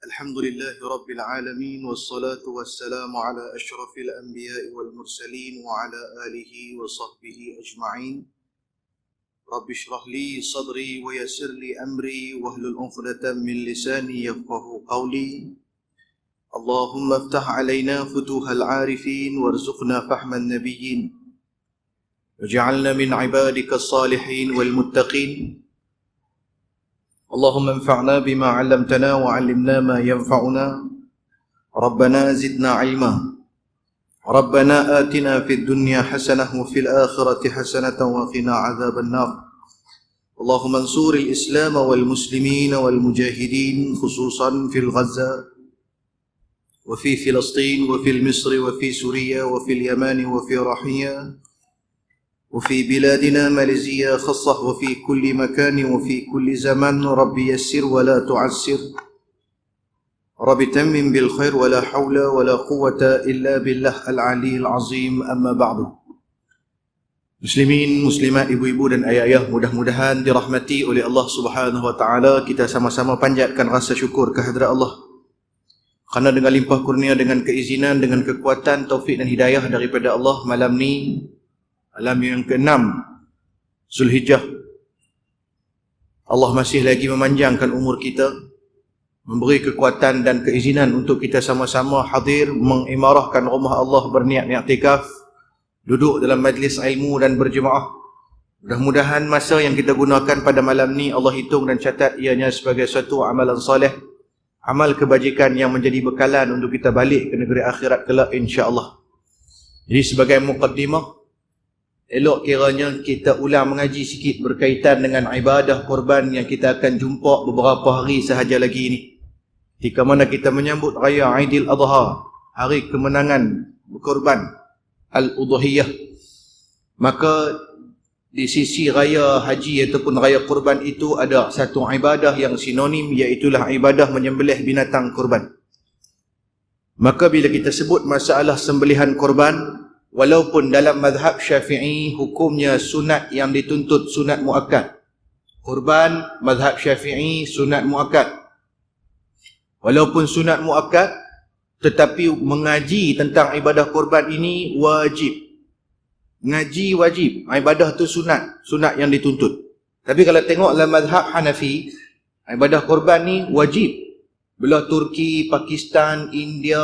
الحمد لله رب العالمين والصلاة والسلام على أشرف الأنبياء والمرسلين وعلى آله وصحبه أجمعين. رب اشرح لي صدري ويسر لي أمري واحلل عقدة من لساني يفقه قولي. اللهم افتح علينا فتوح العارفين وارزقنا فهم النبيين واجعلنا من عبادك الصالحين والمتقين. اللهم انفعنا بما علمتنا وعلمنا ما ينفعنا. ربنا زدنا علما. ربنا آتنا في الدنيا حسنة وفي الآخرة حسنة وقنا عذاب النار. اللهم انصر الإسلام والمسلمين والمجاهدين خصوصا في الغزة وفي فلسطين وفي مصر وفي سوريا وفي اليمن وفي رحية وفي بلادنا ماليزيا خاصة وفي كل مكان وفي كل زمان. رب يسر ولا تعسر. رب تمم بالخير ولا حول ولا قوة إلا بالله العلي العظيم. أما بعد. Muslimin, muslimat, ibu-ibu dan ayah-ayah, mudah-mudahan dirahmati oleh Allah Subhanahu wa taala. Kita sama-sama panjatkan rasa syukur kehadrat Allah. Kerana dengan limpah kurnia, dengan keizinan, dengan kekuatan, taufik dan hidayah daripada Allah, malam ni malam yang ke-6 Zulhijjah, Allah masih lagi memanjangkan umur kita, memberi kekuatan dan keizinan untuk kita sama-sama hadir mengimarahkan rumah Allah, berniat i'tikaf, duduk dalam majlis ilmu dan berjemaah. Mudah-mudahan masa yang kita gunakan pada malam ni Allah hitung dan catat ianya sebagai suatu amalan soleh, amal kebajikan yang menjadi bekalan untuk kita balik ke negeri akhirat kelak insya-Allah. Jadi sebagai muqaddimah, elok kiranya kita ulang mengaji sikit berkaitan dengan ibadah korban yang kita akan jumpa beberapa hari sahaja lagi ini. Ketika mana kita menyambut raya Aidil Adha, hari kemenangan berkorban Al-Udhiyah, maka di sisi raya haji ataupun raya korban itu ada satu ibadah yang sinonim, iaitulah ibadah menyembelih binatang korban. Maka bila kita sebut masalah sembelihan korban, walaupun dalam mazhab Syafi'i hukumnya sunat yang dituntut, sunat muakkad. Korban mazhab Syafi'i sunat muakkad. Walaupun sunat muakkad, tetapi mengaji tentang ibadah korban ini wajib. Ngaji wajib, ibadah tu sunat, sunat yang dituntut. Tapi kalau tengok dalam mazhab Hanafi, ibadah korban ni wajib. Belah Turki, Pakistan, India,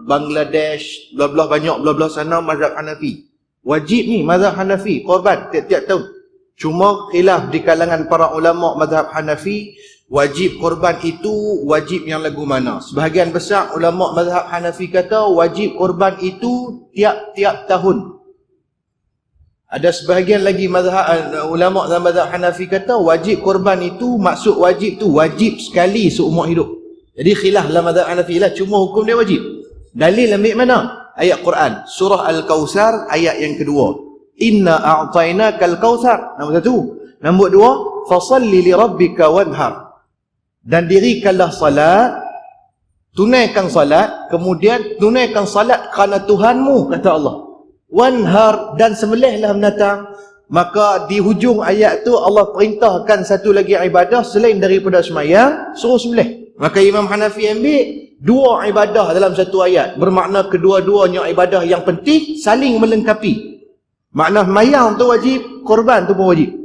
Bangladesh, belah-belah banyak, belah-belah sana mazhab Hanafi. Wajib ni mazhab Hanafi, korban tiap-tiap tahun. Cuma khilaf di kalangan para ulama mazhab Hanafi, wajib korban itu wajib yang lagu mana. Sebahagian besar ulama mazhab Hanafi kata wajib korban itu tiap-tiap tahun. Ada sebahagian lagi ulama dalam mazhab Hanafi kata wajib korban itu, maksud wajib tu wajib sekali seumur hidup. Jadi khilaf dalam mazhab Hanafi lah, cuma hukum dia wajib. Dalil ambil mana? Ayat Quran, surah Al-Kautsar ayat yang kedua. Inna a'tainakal kautsar. Nombor satu. Nombor dua, fasalli li rabbika wanhar. Dan dirikanlah salat, tunaikan salat, kemudian tunaikan salat kerana Tuhanmu, kata Allah. Wanhar, dan sembelihlah binatang. Maka di hujung ayat tu Allah perintahkan satu lagi ibadah selain daripada sembahyang, suruh sembelih. Maka Imam Hanafi ambil dua ibadah dalam satu ayat, bermakna kedua-duanya ibadah yang penting, saling melengkapi. Makna sembahyang tu wajib, korban tu pun wajib.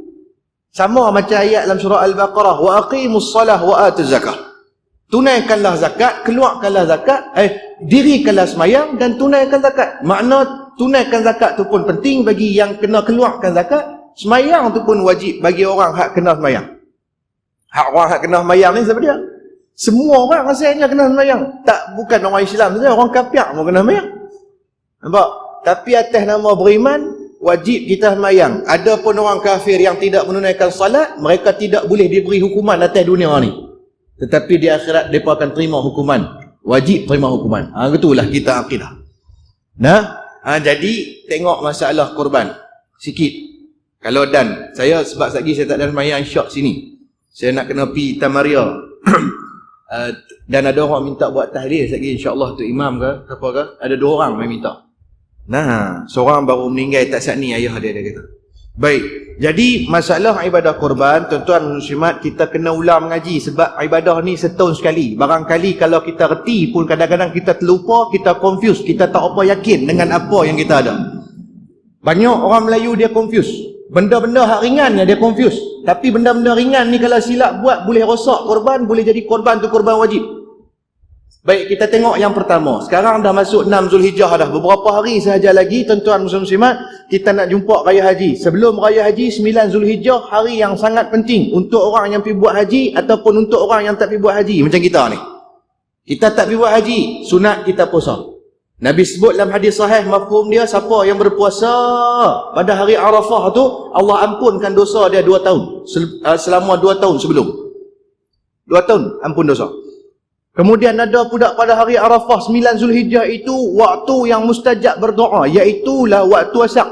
Sama macam ayat dalam surah Al-Baqarah, wa aqimus salah wa atuz zakah. Tunaikanlah zakat, keluarkanlah zakat, dirikanlah sembahyang dan tunaikan zakat. Makna tunaikan zakat tu pun penting bagi yang kena keluarkan zakat, sembahyang tu pun wajib bagi orang hak kena sembahyang. Hak orang hak kena sembahyang ni siapa dia? Semua orang rasanya kena sembahyang. Tak, bukan orang Islam saja, orang kafir pun kena sembahyang. Nampak? Tapi atas nama beriman, wajib kita sembahyang. Ada pun orang kafir yang tidak menunaikan salat, mereka tidak boleh diberi hukuman atas dunia ni. Tetapi di akhirat mereka akan terima hukuman. Wajib terima hukuman. Itulah kita akidah. Jadi tengok masalah korban sikit. Kalau dan saya sebab lagi saya tak ada sembahyang syak sini. Saya nak kena pergi Tamaria. Dan ada orang minta buat tahlil lagi, insya-Allah tu imam ke apa ke, ada dua orang yang minta. Seorang baru meninggal tak saat ni, ayah dia kata. Baik, jadi masalah ibadah korban, tuan-tuan muslimat, kita kena ulang mengaji sebab ibadah ni setahun sekali. Barangkali kalau kita reti pun kadang-kadang kita terlupa, kita confuse, kita tak apa yakin dengan apa yang kita ada. Banyak orang Melayu dia confuse. Benda-benda hak ringan dia confuse. Tapi benda-benda ringan ni kalau silap buat boleh rosak korban, boleh jadi korban tu korban wajib. Baik, kita tengok yang pertama. Sekarang dah masuk 6 Zulhijjah dah. Beberapa hari sahaja lagi, tuan-tuan muslim-muslimat, kita nak jumpa Raya Haji. Sebelum Raya Haji, 9 Zulhijjah, hari yang sangat penting untuk orang yang pergi buat haji ataupun untuk orang yang tak pergi buat haji. Macam kita ni. Kita tak pergi buat haji, sunat kita puasa. Nabi sebut dalam hadis sahih, mafhum dia, siapa yang berpuasa pada hari Arafah tu, Allah ampunkan dosa dia 2 tahun. Selama 2 tahun sebelum. 2 tahun ampun dosa. Kemudian ada pula pada hari Arafah 9 Zulhijjah itu waktu yang mustajab berdoa, iaitulah waktu asar.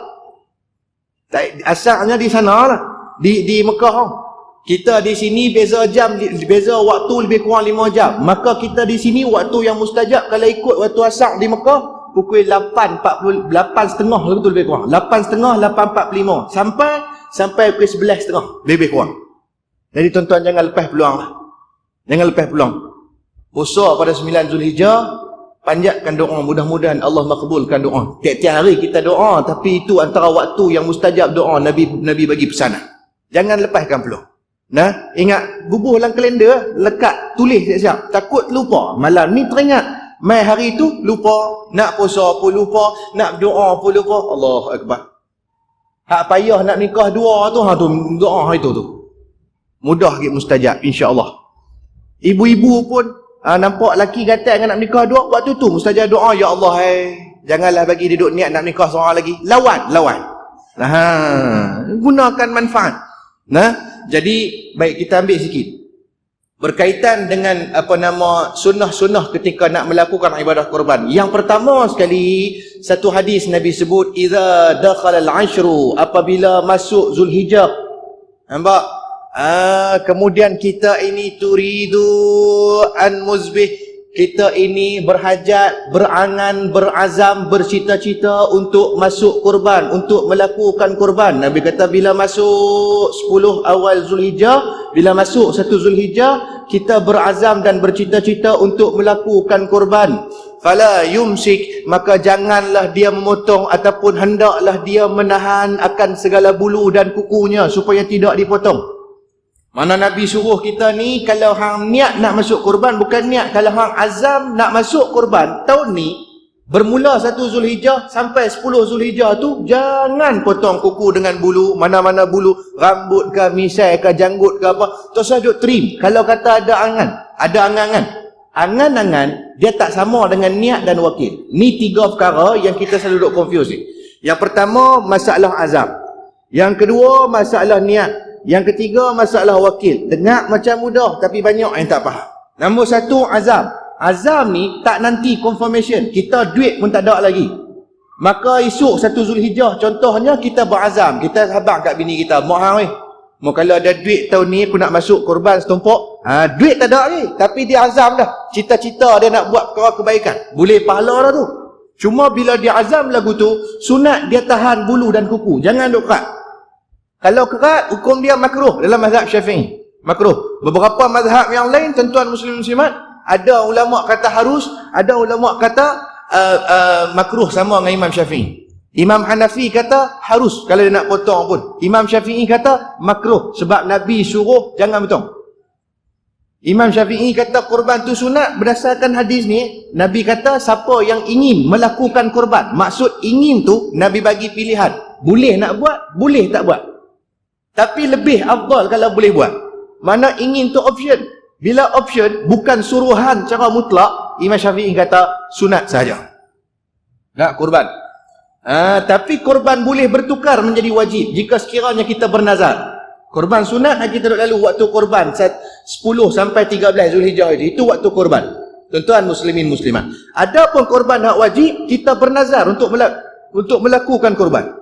Asarnya di sana lah, di Mekah. Kita di sini beza jam, beza waktu lebih kurang 5 jam. Maka kita di sini waktu yang mustajab kalau ikut waktu asar di Mekah pukul 8.30, 8.30 betul lebih kurang. 8.30, 8.45 sampai pukul 11.30 lebih kurang. Jadi tuan-tuan jangan lepas peluang lah. Jangan lepas peluang. Puasa pada 9 Zulhijjah, panjatkan doa, mudah-mudahan Allah makbulkan doa. Tiap-tiap hari kita doa, tapi itu antara waktu yang mustajab doa Nabi bagi pesanan. Jangan lepaskan peluang. Nah, ingat, bubuh dalam kalender, lekat, tulis siap-siap. Takut lupa. Malam ni teringat. Mai hari tu lupa, nak puasa pun lupa, nak doa pun lupa. Allah Akbar. Hak payah nak nikah dua tu, doa itu tu. Mudah lagi mustajab, insya-Allah. Ibu-ibu pun nampak laki gatal dengan nak nikah dua, waktu tu mustajab doa, ya Allah, janganlah bagi dia duduk niat nak nikah seorang lagi. Lawan. Gunakan manfaat. Nah, jadi baik kita ambil sikit berkaitan dengan sunnah-sunnah ketika nak melakukan ibadah korban. Yang pertama sekali, satu hadis Nabi sebut, idza dakhala al-ashru, apabila masuk Zulhijjah. Nampak? Kemudian kita ini turidu an muzbih, kita ini berhajat, berangan, berazam, bercita-cita untuk masuk kurban, untuk melakukan kurban. Nabi kata bila masuk 10 awal Zulhijjah, bila masuk 1 Zulhijjah, kita berazam dan bercita-cita untuk melakukan kurban. Fala yumsik, maka janganlah dia memotong ataupun hendaklah dia menahan akan segala bulu dan kukunya supaya tidak dipotong. Mana Nabi suruh kita ni, kalau hang niat nak masuk kurban, bukan niat, kalau hang azam nak masuk kurban tahun ni, bermula 1 Zulhijjah sampai 10 Zulhijjah tu, jangan potong kuku dengan bulu, mana-mana bulu, rambut ke, misai ke, janggut ke apa, terus duk trim. Kalau kata ada angan-angan. Angan-angan, dia tak sama dengan niat dan wakil. Ni 3 perkara yang kita selalu duk confuse ni. Yang pertama, masalah azam. Yang kedua, masalah niat. Yang ketiga, masalah wakil. Dengar macam mudah, tapi banyak yang tak faham. Nombor 1, azam. Azam ni tak nanti confirmation. Kita duit pun tak ada lagi. Maka esok 1 Zulhijjah, contohnya kita berazam. Kita habang kat bini kita, mak hang weh, mau kalau ada duit tahun ni aku nak masuk korban setumpuk. Duit tak ada lagi, tapi dia azam dah. Cita-cita dia nak buat perkara kebaikan. Boleh pahala dah tu. Cuma bila dia azam lagu tu, sunat dia tahan bulu dan kuku. Jangan duk kerat. Kalau kerat, hukum dia makruh dalam mazhab Syafi'i. Makruh. Beberapa mazhab yang lain, tuan-tuan muslim-muslimat, ada ulama kata harus, ada ulama kata makruh sama dengan Imam Syafi'i. Imam Hanafi kata harus kalau dia nak potong pun. Imam Syafi'i kata makruh sebab Nabi suruh jangan potong. Imam Syafi'i kata korban tu sunat berdasarkan hadis ni. Nabi kata siapa yang ingin melakukan korban, maksud ingin tu Nabi bagi pilihan. Boleh nak buat, boleh tak buat. Tapi lebih afdal kalau boleh buat. Mana ingin tu option. Bila option bukan suruhan cara mutlak, Imam Syafi'i kata sunat saja. Tak korban. Tapi korban boleh bertukar menjadi wajib jika sekiranya kita bernazar. Korban sunat kita duduk lalu waktu korban 10 sampai 13 Zulhijjah itu waktu korban. Tuan-tuan muslimin muslimat. Adapun korban hak wajib, kita bernazar untuk melakukan korban.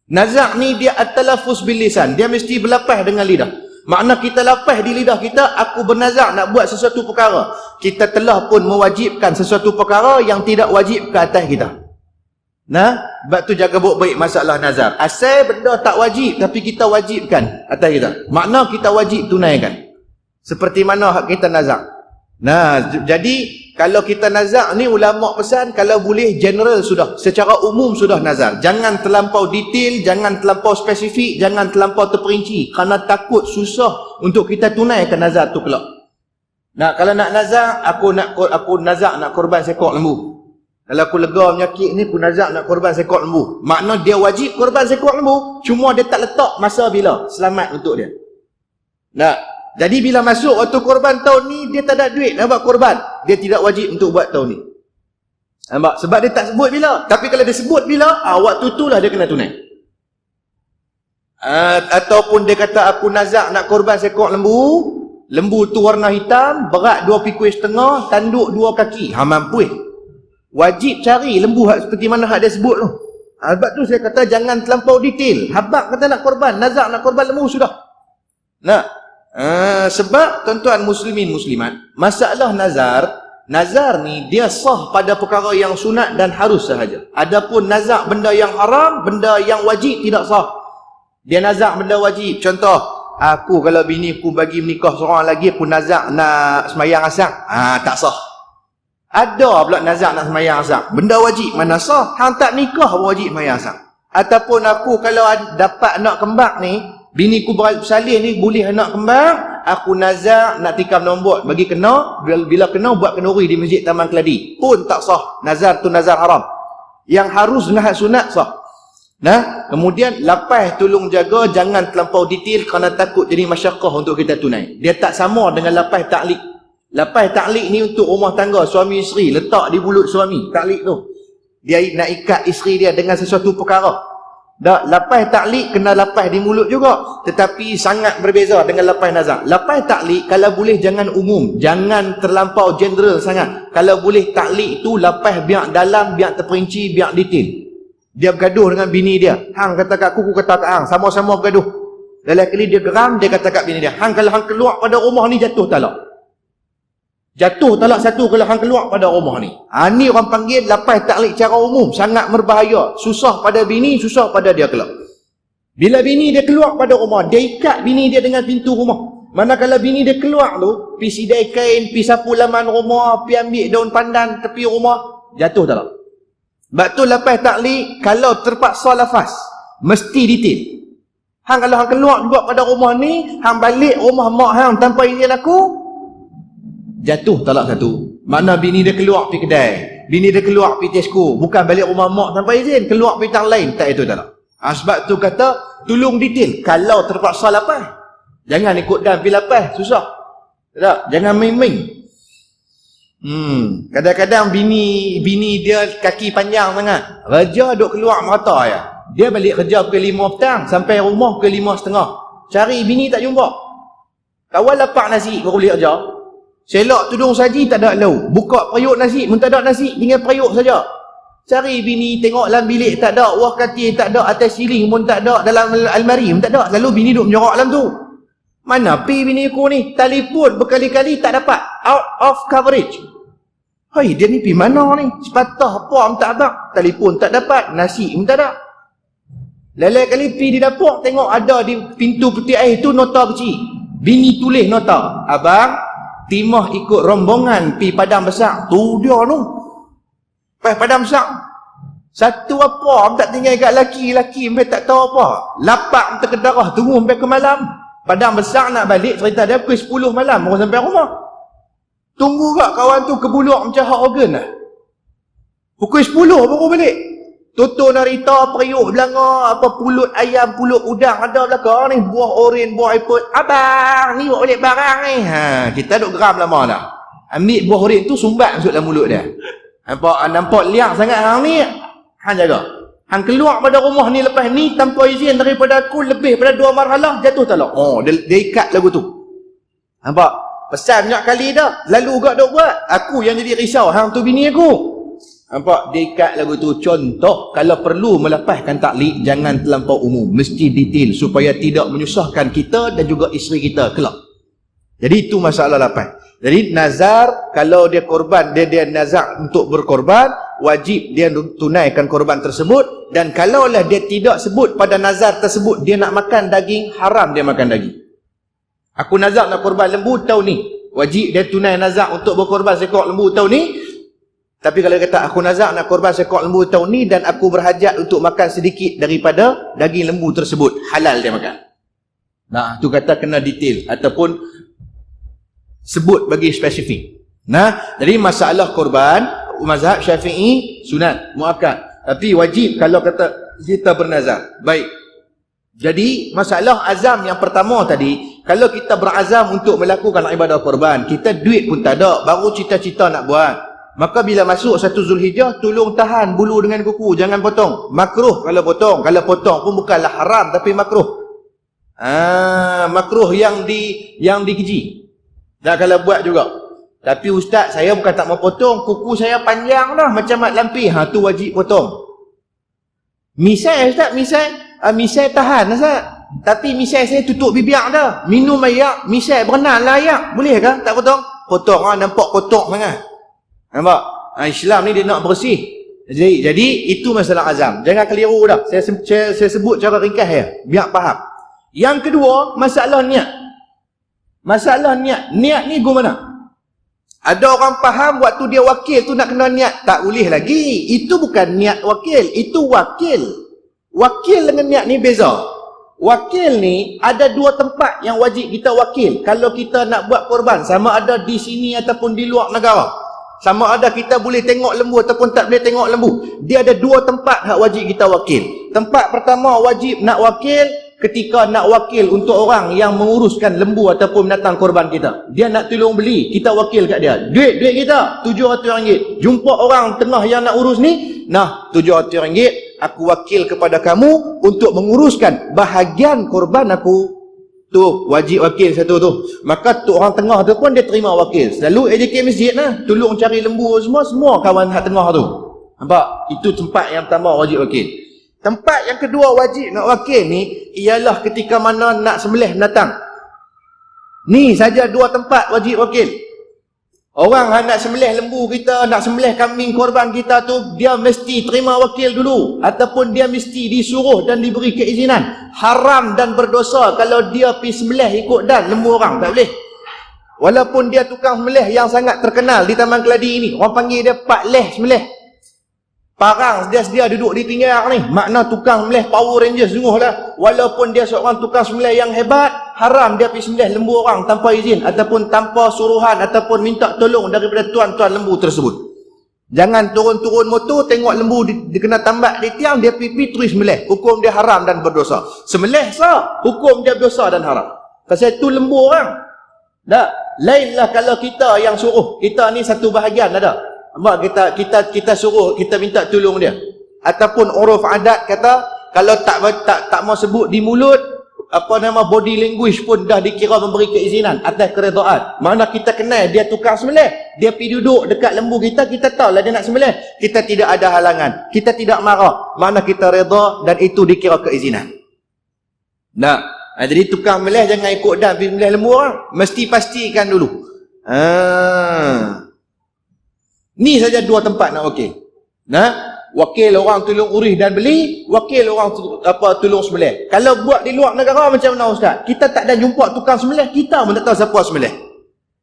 Nazar ni dia at-talaffuz bil lisan, dia mesti berlapaz dengan lidah. Makna kita lapaz di lidah kita, aku bernazar nak buat sesuatu perkara. Kita telah pun mewajibkan sesuatu perkara yang tidak wajib ke atas kita. Nah, sebab tu jaga baik-baik masalah nazar. Asal benda tak wajib tapi kita wajibkan atas kita. Makna kita wajib tunaikan. Seperti mana hak kita nazar. Nah, jadi kalau kita nazar ni ulama pesan kalau boleh general sudah, secara umum sudah nazar. Jangan terlampau detail, jangan terlampau spesifik, jangan terlampau terperinci kerana takut susah untuk kita tunaikan nazar tu kelak. Nah, kalau nak nazar, aku nazar nak korban seekor lembu. Kalau aku lega penyakit ni, aku nazar nak korban seekor lembu. Makna dia wajib korban seekor lembu. Cuma dia tak letak masa bila selamat untuk dia. Nah, jadi bila masuk waktu korban tahun ni, dia tak ada duit nak buat korban. Dia tidak wajib untuk buat tahun ni. Nampak? Sebab dia tak sebut bila. Tapi kalau dia sebut bila, waktu tu lah dia kena tunai. Ataupun dia kata aku nazar nak korban seekor lembu. Lembu tu warna hitam, berat 2,5 pikul, tanduk 2 kaki. Mampu. Wajib cari lembu seperti mana hak dia sebut tu. Sebab tu saya kata jangan terlampau detail. Habaq kata nak korban, nazar nak korban lembu sudah. Nah, sebab tuan-tuan muslimin muslimat, masalah nazar ni dia sah pada perkara yang sunat dan harus sahaja. Adapun nazar benda yang haram, benda yang wajib tidak sah. Dia nazar benda wajib. Contoh, aku kalau bini aku bagi menikah seorang lagi, aku nazar nak semayang asar. Tak sah. Ada pula nazar nak semayang asar. Benda wajib mana sah? Hang tak nikah wajib semayang asar. Ataupun aku kalau dapat anak kembar ni, bini ku bersalin ni boleh anak kembar, aku nazar nak tikam nombor bagi kena, bila kena buat kenduri di Masjid Taman Keladi. Pun tak sah. Nazar tu nazar haram. Yang harus dengan sunat sah. Nah, kemudian lepas tolong jaga jangan terlampau detail kerana takut jadi masyaqqah untuk kita tunai. Dia tak sama dengan lepas taklik. Lepas taklik ni untuk rumah tangga suami isteri, letak di mulut suami taklik tu. Dia nak ikat isteri dia dengan sesuatu perkara. Dah lepas taklik kena lepas di mulut juga, tetapi sangat berbeza dengan lepas nazar. Lepas taklik kalau boleh jangan umum, jangan terlampau general sangat. Kalau boleh taklik tu lepas biar dalam, biar terperinci, biar detail. Dia bergaduh dengan bini dia. Hang kata kat aku kata kat hang, sama-sama bergaduh. Dalam kali dia geram, dia kata kat bini dia, hang kalau hang keluar pada rumah ni jatuh talak. Jatuh talak satu kalau hang keluar pada rumah ni. Ni orang panggil lepas taklik cara umum, sangat berbahaya. Susah pada bini, susah pada dia kelak. Bila bini dia keluar pada rumah, dia ikat bini dia dengan pintu rumah. Manakala bini dia keluar tu, pi sidai kain, pi sapu laman rumah, pi ambil daun pandan tepi rumah, jatuh talak. Sebab tu lepas taklik, kalau terpaksa lafaz, mesti detail. Hang kalau hang keluar juga pada rumah ni, hang balik rumah mak hang tanpa izin aku, jatuh talak satu. Mana bini dia keluar pergi kedai, bini dia keluar pergi Tesco, bukan balik rumah mak tanpa izin, keluar pergi tang lain, tak itu talak. Sebab tu kata tolong detail. Kalau terpaksa lapas, jangan ikut dan pergi lapas, susah. Tak? Jangan main-main. Kadang-kadang bini dia kaki panjang sangat, raja duk keluar merata ya. Dia balik kerja pukul 5 petang, sampai rumah pukul 5.30. Cari bini tak jumpa. Kawan lapak nasi baru boleh kerja. Selak tudung saji tak ada lau. Buka periuk nasi pun tak ada nasi, tinggal periuk saja. Cari bini, tengok dalam bilik tak ada, wah katil tak ada, atas siling pun tak ada, dalam almari pun tak ada. Lalu bini duk menyorak dalam tu. Mana pi bini aku ni? Telefon berkali-kali tak dapat. Out of coverage. Hai, dia ni pi mana ni? Sepatah apa pun tak ada. Telefon tak dapat, nasi pun tak ada. Lelai kali pi di dapur, tengok ada di pintu peti air tu nota kecil. Bini tulis nota, abang, timah ikut rombongan pi padang besar. Tu dia tu. Pas padang besar. Satu apa tak tinggal kat laki-laki sampai tak tahu apa. Lapak terkedarah tunggu sampai ke malam. Padang besar nak balik cerita dia pukul 10 malam baru sampai rumah. Tunggu kat kawan tu kebuluk macam hak organ lah. Pukul 10 baru balik. Tutur narita, periuk belanga, apa pulut ayam, pulut udang ada belakang ni, buah oren, buah apple. Abang, ni buat balik barang ni. Kita duk geram lama dah. Ambil buah oren tu sumbat masuk dalam mulut dia. Nampak liang sangat hang ni. Hang jaga. Hang keluar pada rumah ni lepas ni tanpa izin daripada aku lebih pada 2 marhalah jatuh talak. Dia ikat lagu tu. Nampak? Pesan banyak kali dah. Lalu gak duk buat. Aku yang jadi risau. Hang tu bini aku. Nampak? Dia ikat lagu tu. Contoh, kalau perlu melepaskan taklik, jangan terlampau umum. Mesti detail supaya tidak menyusahkan kita dan juga isteri kita kelak. Jadi itu masalah lepas. Jadi nazar, kalau dia korban, dia nazar untuk berkorban, wajib dia tunaikan korban tersebut. Dan kalaulah dia tidak sebut pada nazar tersebut dia nak makan daging, haram dia makan daging. Aku nazar nak korban lembu tahun ni, wajib dia tunai nazar untuk berkorban seekor lembu tahun ni. Tapi kalau dia kata aku nazar nak korban seekor lembu tahun ni dan aku berhajat untuk makan sedikit daripada daging lembu tersebut, halal dia makan. Nah, tu kata kena detail ataupun sebut bagi spesifik. Nah, jadi masalah korban mazhab Syafi'i sunat muakkad, tapi wajib kalau kata kita bernazar. Baik. Jadi masalah azam yang pertama tadi, kalau kita berazam untuk melakukan ibadah korban, kita duit pun tak ada, baru cita-cita nak buat. Maka bila masuk 1 Zulhijjah, tolong tahan bulu dengan kuku, jangan potong. Makruh kalau potong. Kalau potong pun bukanlah haram tapi makruh. Makruh yang dikeji. Dan kalau buat juga. Tapi ustaz, saya bukan tak mau potong, kuku saya panjang dah macam mat lampir. Tu wajib potong. Misai ustaz, misai tahan ustaz. Tapi misai saya tutup bibir dah. Minum air, misai berenang lah air. Boleh ke tak potong? Potong nampak kotor sangat. Nampak? Islam ni dia nak bersih. Jadi itu masalah azam. Jangan keliru dah. Saya sebut cara ringkas ya, biar faham. Yang kedua, masalah niat. Masalah niat. Niat ni guna mana? Ada orang faham waktu dia wakil tu nak kena niat. Tak boleh lagi. Itu bukan niat wakil. Itu wakil. Wakil dengan niat ni beza. Wakil ni ada 2 tempat yang wajib kita wakil. Kalau kita nak buat korban, sama ada di sini ataupun di luar negara. Sama ada kita boleh tengok lembu ataupun tak boleh tengok lembu. Dia ada 2 tempat hak wajib kita wakil. Tempat pertama wajib nak wakil ketika nak wakil untuk orang yang menguruskan lembu ataupun binatang korban kita. Dia nak tolong beli, kita wakil kat dia. Duit kita RM700. Jumpa orang tengah yang nak urus ni, nah RM700 aku wakil kepada kamu untuk menguruskan bahagian korban aku. Tu wajib wakil satu tu. Maka tu orang tengah tu pun dia terima wakil. Selalu AJK masjid lah, tolong cari lembu semua kawan hak tengah tu. Nampak? Itu tempat yang pertama wajib wakil. Tempat yang kedua wajib nak wakil ni ialah ketika mana nak sembelih binatang. Ni saja 2 tempat wajib wakil. Orang nak sembelih lembu kita, nak sembelih kambing korban kita tu, dia mesti terima wakil dulu. Ataupun dia mesti disuruh dan diberi keizinan. Haram dan berdosa kalau dia pergi sembelih ikut dan lembu orang. Tak boleh. Walaupun dia tukang sembelih yang sangat terkenal di Taman Keladi ini. Orang panggil dia Pak Leh sembelih. Parang dia duduk di pinggir ni. Makna tukang sembelih Power Rangers sungguh lah. Walaupun dia seorang tukang sembelih yang hebat, haram dia pergi sembelih lembu orang tanpa izin ataupun tanpa suruhan ataupun minta tolong daripada tuan-tuan lembu tersebut. Jangan turun-turun motor tengok lembu dia kena tambak di tiang, dia pipi terus sembelih. Hukum dia haram dan berdosa. Sembelih sah, hukum dia berdosa dan haram. Pasal itu lembu orang. Tak, lainlah kalau kita yang suruh. Kita ni satu bahagian ada. Kita suruh, kita minta tolong dia. Ataupun uruf adat kata kalau tak mau sebut di mulut, body language pun dah dikira memberi keizinan atas keredaan. Mana kita kenal dia tukang sembelih, dia pergi duduk dekat lembu kita tahu lah dia nak sembelih, kita tidak ada halangan, kita tidak marah, mana kita reda dan itu dikira keizinan. Jadi tukang sembelih jangan ikut dan pergi sembelih lembu orang, mesti pastikan dulu. Ni saja 2 tempat nak wakil. Wakil orang tolong urus dan beli, wakil orang tolong sembelih. Kalau buat di luar negara macam mana ustaz? Kita tak ada jumpa tukang sembelih, kita pun tak tahu siapa sembelih.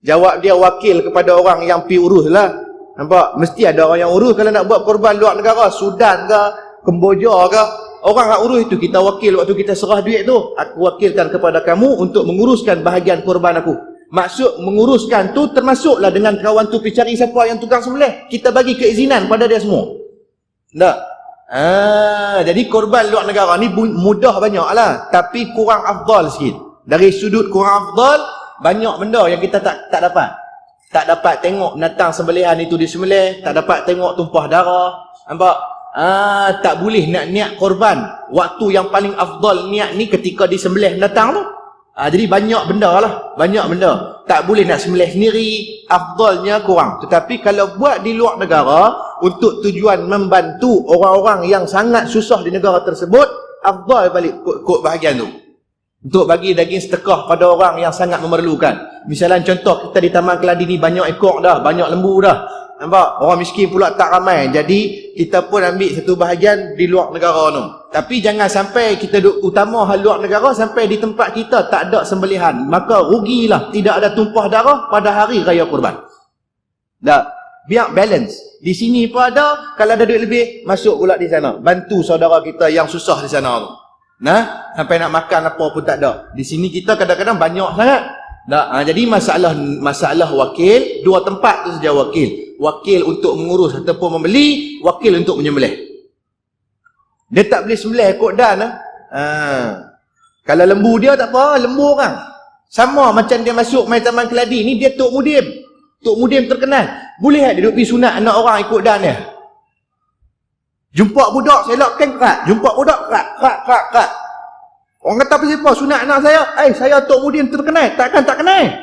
Jawab dia wakil kepada orang yang pi urus lah. Nampak? Mesti ada orang yang urus kalau nak buat korban luar negara, Sudan ke, Kemboja ke. Orang yang urus itu kita wakil waktu kita serah duit tu. Aku wakilkan kepada kamu untuk menguruskan bahagian korban aku. Maksud menguruskan tu termasuklah dengan kawan tu pergi cari siapa yang tukang sembelih. Kita bagi keizinan pada dia semua. Tak? Jadi korban luar negara ni mudah banyak lah. Tapi kurang afdal sikit. Dari sudut kurang afdal, banyak benda yang kita tak dapat. Tak dapat tengok binatang sembelihan itu disembelih. Tak dapat tengok tumpah darah. Nampak? Tak boleh nak niat korban. Waktu yang paling afdal niat ni ketika disembelih binatang tu. Jadi banyak benda lah. Banyak benda. Tak boleh nak sembelih sendiri. Afdalnya kurang. Tetapi kalau buat di luar negara, untuk tujuan membantu orang-orang yang sangat susah di negara tersebut, afdal balik kot bahagian tu. Untuk bagi daging sedekah pada orang yang sangat memerlukan. Misalnya contoh kita di Taman Keladi ni banyak ekor dah, banyak lembu dah. Nampak? Orang miskin pula tak ramai. Jadi kita pun ambil satu bahagian di luar negara tu. Tapi jangan sampai kita utama hal luar negara sampai di tempat kita tak ada sembelihan. Maka rugilah, tidak ada tumpah darah pada hari raya kurban. Dah, biar balance. Di sini pun ada, kalau ada duit lebih, masuk pula di sana. Bantu saudara kita yang susah di sana tu. Nah, sampai nak makan apa pun tak ada. Di sini kita kadang-kadang banyak sangat. Jadi masalah wakil, dua tempat tu saja wakil. Wakil untuk mengurus ataupun membeli, wakil untuk menyembelih. Dia tak boleh sembelih ikut dan. Kalau lembu dia tak apa, lembu orang. Sama macam dia masuk main Taman Keladi ni, dia Tok Mudim. Tok Mudim terkenal. Boleh tak dia duduk pergi sunat anak orang ikut dan dia? Jumpa budak, selokkan kerat. Jumpa budak, kerat. Orang kata apa siapa sunat anak saya? Saya Tok Mudim terkenal. Takkan tak kenal?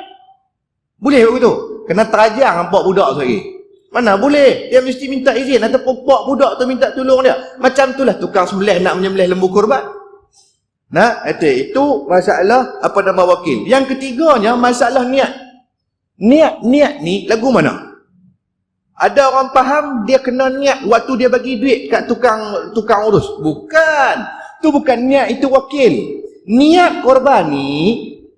Boleh begitu? Kena terajang nampak budak tu lagi. Mana boleh? Dia mesti minta izin ataupun pak budak tu minta tolong dia. Macam itulah tukang sembelih nak menyembelih lembu kurban. Nah, itu masalah apa nama wakil. Yang ketiganya masalah niat. Niat ni lagu mana? Ada orang faham dia kena niat waktu dia bagi duit kat tukang urus. Bukan. Itu bukan niat, itu wakil. Niat korban ni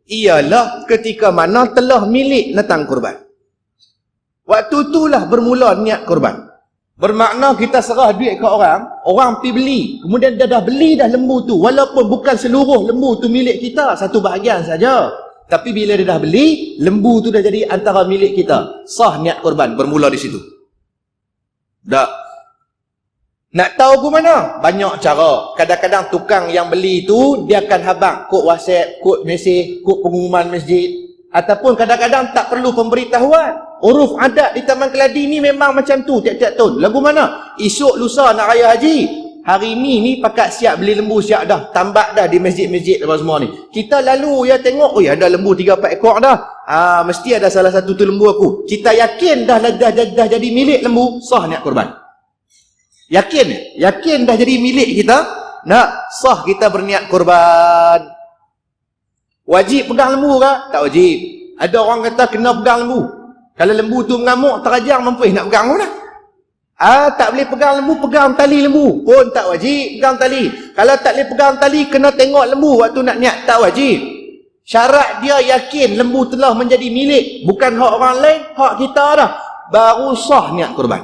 ialah ketika mana telah milik datang korban. Waktu itulah bermula niat korban. Bermakna kita serah duit ke orang pergi beli. Kemudian dia dah beli dah lembu tu. Walaupun bukan seluruh lembu tu milik kita, satu bahagian saja. Tapi bila dia dah beli, lembu tu dah jadi antara milik kita. Sah niat korban, bermula di situ. Dah. Nak tahu ke mana? Banyak cara. Kadang-kadang tukang yang beli tu, dia akan habang kod WhatsApp, kod mesej, kod pengumuman masjid. Ataupun kadang-kadang tak perlu pemberitahuan. Uruf adat di Taman Keladi ni memang macam tu tiap-tiap tahun. Lagu mana? Esok lusa nak raya haji. Hari ni pakat siap beli lembu, siap dah. Tambak dah di masjid-masjid apa semua ni. Kita lalu ya tengok, ada lembu 3-4 ekor dah. Mesti ada salah satu tu lembu aku. Kita yakin dah jadi milik lembu, sah niat korban. Yakin dah jadi milik kita, nak sah kita berniat korban. Wajib pegang lembu ke? Tak wajib. Ada orang kata kena pegang lembu. Kalau lembu tu mengamuk, terajang mampu nak pegang pun dah. Tak boleh pegang lembu, pegang tali lembu. Pun tak wajib pegang tali. Kalau tak boleh pegang tali, kena tengok lembu waktu nak niat, tak wajib. Syarat dia yakin lembu telah menjadi milik. Bukan hak orang lain, hak kita dah. Baru sah niat korban.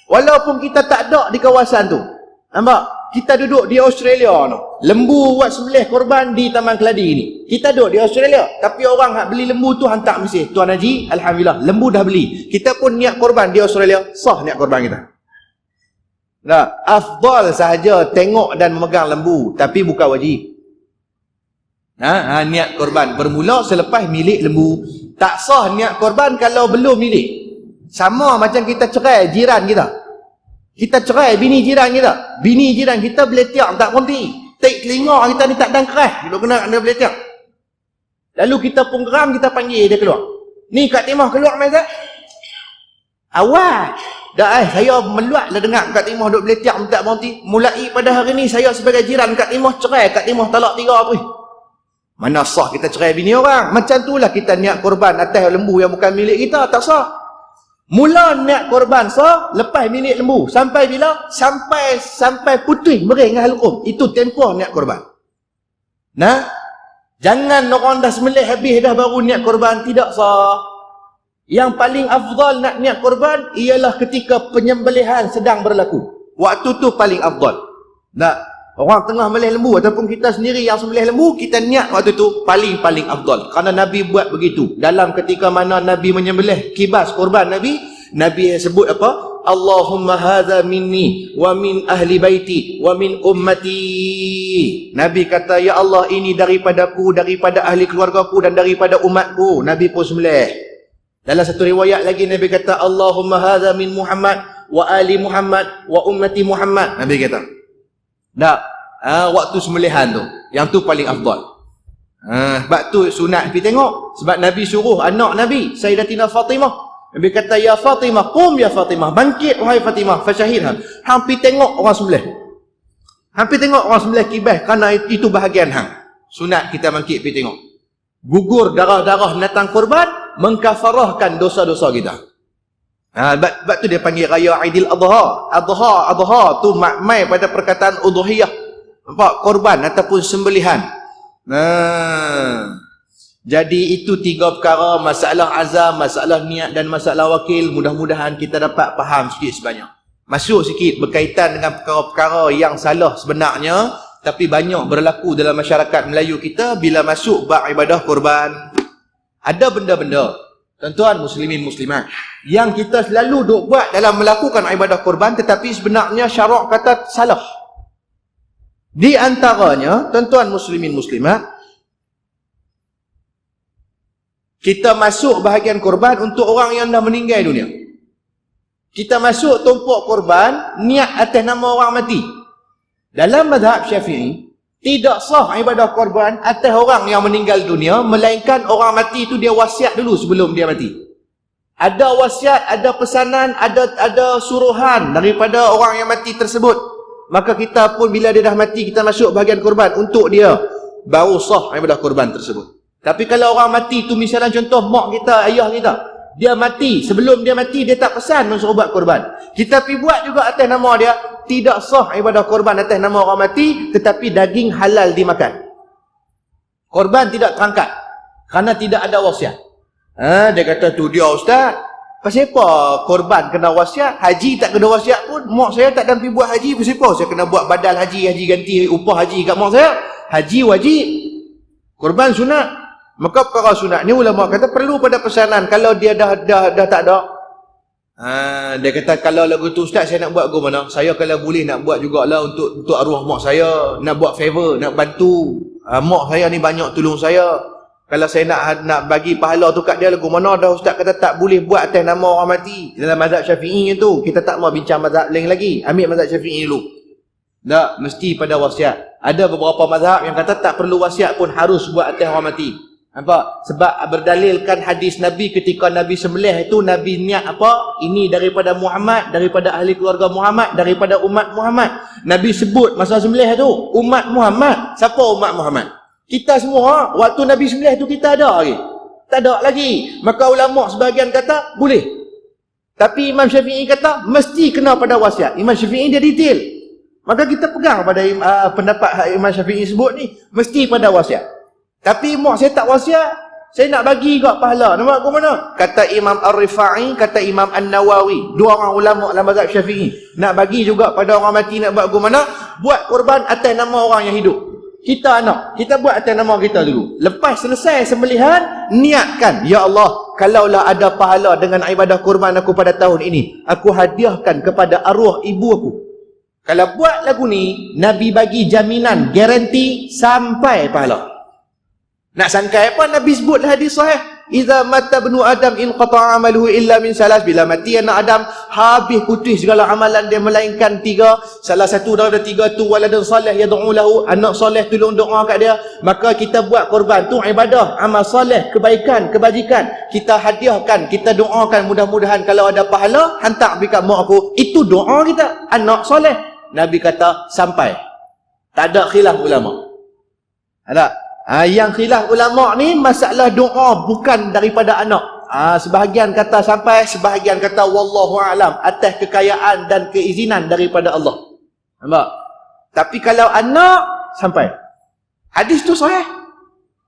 Walaupun kita tak ada di kawasan tu. Nampak? Kita duduk di Australia no. Lembu buat sembelih korban di Taman Keladi ni. Kita duduk di Australia. Tapi orang hak beli lembu tu hantar mesej. Tuan Haji, Alhamdulillah, lembu dah beli. Kita pun niat korban di Australia. Sah niat korban kita. Nah, afdal sahaja tengok dan memegang lembu. Tapi bukan wajib. Niat korban. Bermula selepas milik lembu. Tak sah niat korban kalau belum milik. Sama macam kita cerai jiran kita. Kita cerai bini jiran kita. Bini jiran kita beletiak tak berhenti. Taik telinga kita ni tak dan keras. Bila kena dia beletiak. Lalu kita pun geram, kita panggil dia keluar. Ni Kak Timah keluar Mazat. Awal. Dah saya meluat lah dengar Kak Timah duk beletiak tak berhenti. Mulai pada hari ni saya sebagai jiran Kak Timah cerai. Kak Timah talak 3 apa. Mana sah kita cerai bini orang. Macam itulah kita niat korban atas lembu yang bukan milik kita. Tak sah. Mula niat korban sah, lepas milik lembu. Sampai bila? Sampai putih mering dengan hukum. Itu tempoh niat korban. Nah, jangan orang dah sembelih habis dah baru niat korban. Tidak sah. Yang paling afdal nak niat korban ialah ketika penyembelihan sedang berlaku. Waktu tu paling afdal. Nah, orang tengah melih lembu ataupun kita sendiri yang sembelih lembu, kita niat waktu tu paling afdal. Kerana Nabi buat begitu. Dalam ketika mana Nabi menyembelih kibas korban Nabi sebut apa? Allahumma hadza minni wa min ahli baiti wa min ummati. Nabi kata, ya Allah, ini daripadaku, daripada ahli keluargaku dan daripada umatku. Nabi pun sembelih. Dalam satu riwayat lagi Nabi kata, Allahumma hadza min Muhammad wa ali Muhammad wa ummati Muhammad. Nabi kata. Waktu sembelihan tu, yang tu paling afdal. Sebab tu sunat pergi tengok. Sebab Nabi suruh anak Nabi, Sayyidatina Fatimah. Nabi kata, ya Fatimah, qum ya Fatimah, bangkit wahai Fatimah, fasyahidha. Hampir tengok orang sembelih. Hampir tengok orang sembelih kibas, kerana itu bahagian hang. Sunat kita bangkit pergi tengok. gugur darah-darah binatang korban, mengkafarahkan dosa-dosa kita. Sebab tu dia panggil raya Aidil Adha. Adha tu mai pada perkataan udhiyah. Nampak? Korban ataupun sembelihan. Jadi itu 3 perkara, masalah azam, masalah niat dan masalah wakil. Mudah-mudahan kita dapat faham sikit sebanyak. Masuk sikit berkaitan dengan perkara-perkara yang salah sebenarnya, tapi banyak berlaku dalam masyarakat Melayu kita bila masuk bab ibadah korban. Ada benda-benda, tuan-tuan muslimin muslimat, yang kita selalu duk buat dalam melakukan ibadah korban, tetapi sebenarnya syarak kata salah. Di antaranya, tuan-tuan muslimin muslimat, kita masuk bahagian korban untuk orang yang dah meninggal dunia. Kita masuk tumpuk korban niat atas nama orang mati. Dalam mazhab Syafi'i, tidak sah ibadah korban atas orang yang meninggal dunia, melainkan orang mati itu dia wasiat dulu sebelum dia mati. Ada wasiat, ada pesanan, ada suruhan daripada orang yang mati tersebut. Maka kita pun bila dia dah mati, kita masuk bahagian korban untuk dia, baru sah ibadah korban tersebut. Tapi kalau orang mati tu, misalnya contoh mak kita, ayah kita, dia mati, sebelum dia mati dia tak pesan suruh buat korban, kita pergi buat juga atas nama dia, tidak sah ibadah korban atas nama orang mati, tetapi daging halal dimakan. Korban tidak terangkat kerana tidak ada wasiat. Dia kata tu dia ustaz, pasal apa korban kena wasiat, haji tak kena wasiat pun? Mak saya tak ada pergi buat haji, pasal apa saya kena buat badal haji, haji ganti upah haji kat mak saya? Haji wajib, korban sunat. Maka perkara sunat ni ulama kata perlu pada pesanan. Kalau dia dah tak ada, dia kata kalau lagu tu ustaz saya nak buat go mana, saya kalau boleh nak buat jugalah untuk arwah mak saya, nak buat favor, nak bantu mak saya ni banyak tolong saya. Kalau saya nak bagi pahala tu kat dia lagu mana, dah ustaz kata tak boleh buat atas nama orang mati. Dalam mazhab Syafi'i tu, kita tak mau bincang mazhab lain lagi, ambil mazhab Syafi'i dulu. Tak, mesti pada wasiat. Ada beberapa mazhab yang kata tak perlu wasiat pun, harus buat atas orang mati. Nampak? Sebab berdalilkan hadis Nabi ketika Nabi sembelih itu, Nabi niat apa? Ini daripada Muhammad, daripada ahli keluarga Muhammad, daripada umat Muhammad. Nabi sebut masa sembelih itu umat Muhammad. Siapa umat Muhammad? Kita semua. Waktu Nabi sembelih itu kita ada lagi? Tak ada lagi. Maka ulama sebahagian kata boleh, tapi Imam Syafi'i kata mesti kena pada wasiat. Imam Syafi'i dia detail, maka kita pegang pada pendapat Imam Syafi'i sebut ni, mesti pada wasiat. Tapi mak saya tak wasiat, saya nak bagi juga pahala. Nampak ke mana? Kata Imam Ar-Rifa'i, kata Imam An-Nawawi, dua orang ulama dalam mazhab Syafi'i, nak bagi juga pada orang mati, nak buat ke mana? Buat korban atas nama orang yang hidup. Kita anak, kita buat atas nama kita dulu. Lepas selesai sembelihan, niatkan, ya Allah, kalaulah ada pahala dengan ibadah korban aku pada tahun ini, aku hadiahkan kepada arwah ibu aku. Kalau buat lagu ni, Nabi bagi jaminan, garanti sampai pahala. Nak sangkai apa? Nabi sebut hadis sahih, idza matta ibnu adam in qata'a amaluhu illa min salas. Bila mati anak Adam, habis putus segala amalan dia melainkan 3. Salah satu daripada 3 tu waladun salih yad'u lahu, anak soleh tolong doa kat dia. Maka kita buat korban tu ibadah, amal soleh, kebaikan, kebajikan, kita hadiahkan, kita doakan, mudah-mudahan kalau ada pahala hantar pergi kat mak aku. Itu doa kita, anak soleh. Nabi kata sampai. Tak ada khilaf ulama. Ada? Yang khilaf ulama ni masalah doa bukan daripada anak. Sebahagian kata sampai, sebahagian kata wallahu alam, atas kekayaan dan keizinan daripada Allah. Nampak? Tapi kalau anak sampai. Hadis tu sahih.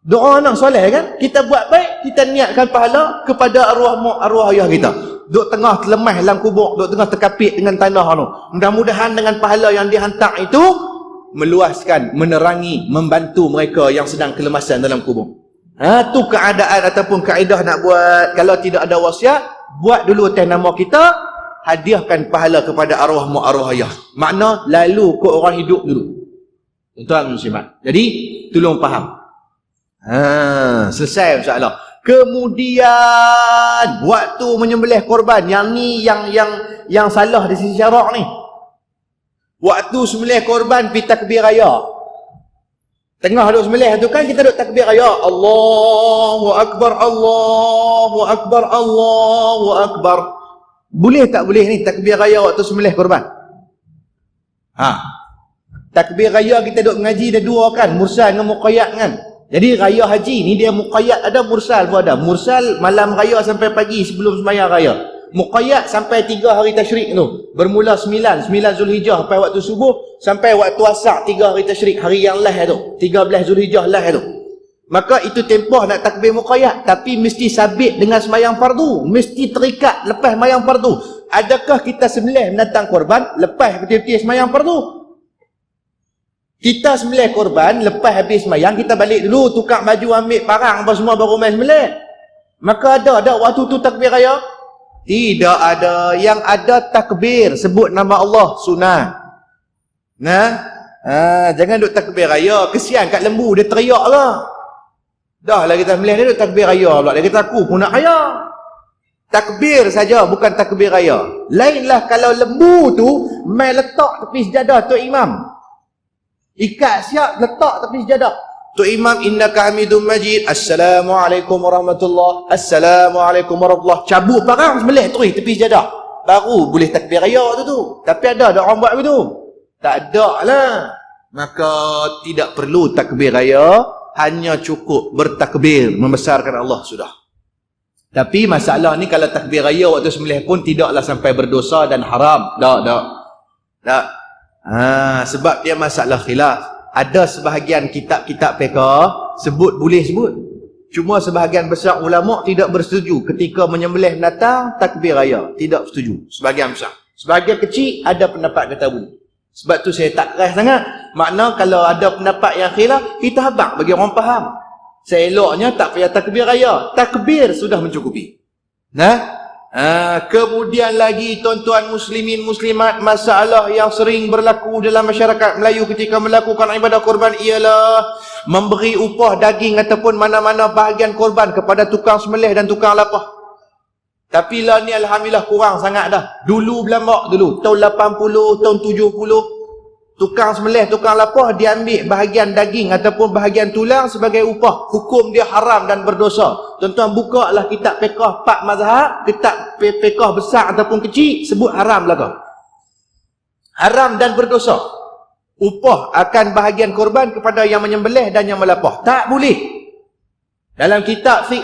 Doa anak soleh kan? Kita buat baik, kita niatkan pahala kepada arwah ayah kita. Duk tengah terlemah dalam kubur, duk tengah terkapit dengan tanah tu. Mudah-mudahan dengan pahala yang dihantar itu meluaskan, menerangi, membantu mereka yang sedang kelemasan dalam kubur. Tu keadaan ataupun kaedah nak buat. Kalau tidak ada wasiat, buat dulu atas nama kita, hadiahkan pahala kepada arwah mak, arwah ayah. Makna lalu ke orang hidup dulu. Tuan muslimat. Jadi tolong faham. Selesai masalah. Kemudian waktu menyembelih korban, yang ni yang salah di sisi syarak ni. Waktu sembelih korban pergi takbir raya. Tengah duk sembelih tu kan kita duk takbir raya. Allahu Akbar, Allahu Akbar, Allahu Akbar. Boleh tak boleh ni takbir raya waktu sembelih korban? Takbir raya kita duk ngaji dah 2 kan, mursal dengan muqayyad kan. Jadi raya haji ni dia muqayyad, ada mursal pun ada. Mursal malam raya sampai pagi sebelum sembahyang raya. Muqayyad sampai 3 hari tasyrik tu. Bermula 9 Zulhijjah sampai waktu subuh, sampai waktu asar 3 hari tasyrik, hari yang last tu. 13 Zulhijjah last tu. Maka itu tempoh nak takbir muqayyad, tapi mesti sabit dengan sembahyang fardu. Mesti terikat lepas sembahyang fardu. Adakah kita sembelih menatang korban lepas betul-betul sembahyang fardu? Kita sembelih korban lepas habis sembahyang, kita balik dulu tukar baju, ambil parang apa semua baru main sembelih. Maka ada waktu tu takbir raya? Tidak ada. Yang ada takbir, sebut nama Allah, sunnah. Nah, jangan duk takbir raya, kesian kat lembu dia teriak lah. Dah lah kita sembelih dia duk takbir raya pula. Dia kata aku pun nak raya. Takbir saja, bukan takbir raya. Lainlah kalau lembu tu main letak tepi sejadah Tok Imam. Ikat siap letak tepi sejadah. Tok Imam, innaka hamidum majid. Assalamualaikum warahmatullahi. Assalamualaikum warahmatullahi. Cabut parang sembelih terus tepi sejadah. Baru boleh takbir raya tu. Tapi ada orang buat begitu? Tak ada lah. Maka tidak perlu takbir raya, hanya cukup bertakbir membesarkan Allah sudah. Tapi masalah ni kalau takbir raya waktu sembelih pun tidaklah sampai berdosa dan haram. Tak. Sebab dia masalah khilaf. Ada sebahagian kitab-kitab fiqh sebut boleh sebut. Cuma sebahagian besar ulama tidak bersetuju ketika menyembelih binatang takbir raya. Tidak setuju. Sebahagian besar. Sebahagian kecil ada pendapat kata boleh. Sebab tu saya tak keras sangat. Makna kalau ada pendapat yang khilaf, kita habaq bagi orang faham. Seeloknya tak payah takbir raya. Takbir sudah mencukupi. Kemudian lagi tuan-tuan muslimin muslimat, masalah yang sering berlaku dalam masyarakat Melayu ketika melakukan ibadah korban ialah memberi upah daging ataupun mana-mana bahagian korban kepada tukang sembelih dan tukang lapah. Tapi lah ni alhamdulillah kurang sangat dah. Dulu belambak dulu, tahun 80, tahun 70, tukang sembelih, tukang lapah dia ambil bahagian daging ataupun bahagian tulang sebagai upah. Hukum dia haram dan berdosa. Tuan-tuan buka lah kitab fiqh 4 mazhab, kitab fiqh besar ataupun kecil, sebut haram lah kau. Haram dan berdosa. Upah akan bahagian korban kepada yang menyembelih dan yang melapah. Tak boleh. Dalam kitab Fiqh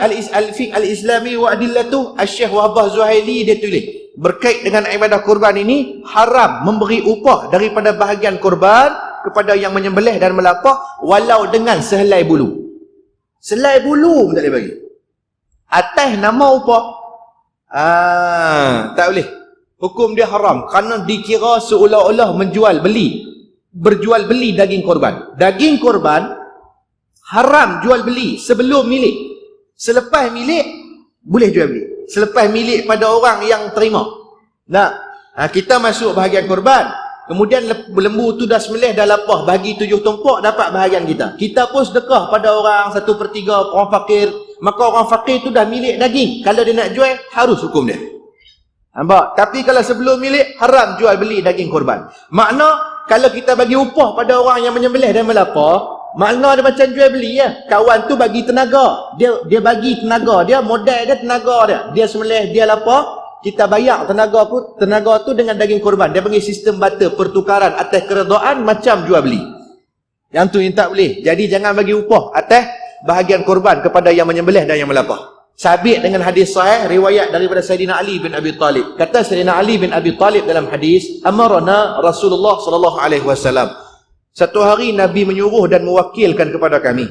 al-Islami wa Adillatu, Syekh Wahbah Zuhaili dia tulis, berkait dengan ibadah korban ini, haram memberi upah daripada bahagian korban kepada yang menyembelih dan melapah walau dengan sehelai bulu. Selai bulu pun tak boleh bagi. Atas nama upah, tak boleh. Hukum dia haram kerana dikira seolah-olah berjual beli daging korban. Daging korban haram jual beli sebelum milik. Selepas milik boleh jual beli. Selepas milik pada orang yang terima. Kita masuk bahagian korban, kemudian lembu tu dah sembelih, dah lapah, bagi 7 tumpuk, dapat bahagian kita. Kita pun sedekah pada orang 1/3 orang fakir. Maka orang fakir tu dah milik daging. Kalau dia nak jual, harus hukum dia. Nampak? Tapi kalau sebelum milik, haram jual beli daging korban. Makna kalau kita bagi upah pada orang yang menyembelih dan melapah, makna dia macam jual beli ya. Kawan tu bagi tenaga. Dia bagi tenaga dia, modal dia, tenaga dia. Dia sembelih, dia lapar, kita bayar tenaga tu dengan daging korban. Dia panggil sistem barter, pertukaran atas keredaan macam jual beli. Yang tu yang tak boleh. Jadi jangan bagi upah atas bahagian korban kepada yang menyembelih dan yang melapah. Sabit dengan hadis sahih riwayat daripada Sayyidina Ali bin Abi Talib. Kata Sayyidina Ali bin Abi Talib dalam hadis, amarna Rasulullah sallallahu alaihi wasallam. Satu hari Nabi menyuruh dan mewakilkan kepada kami.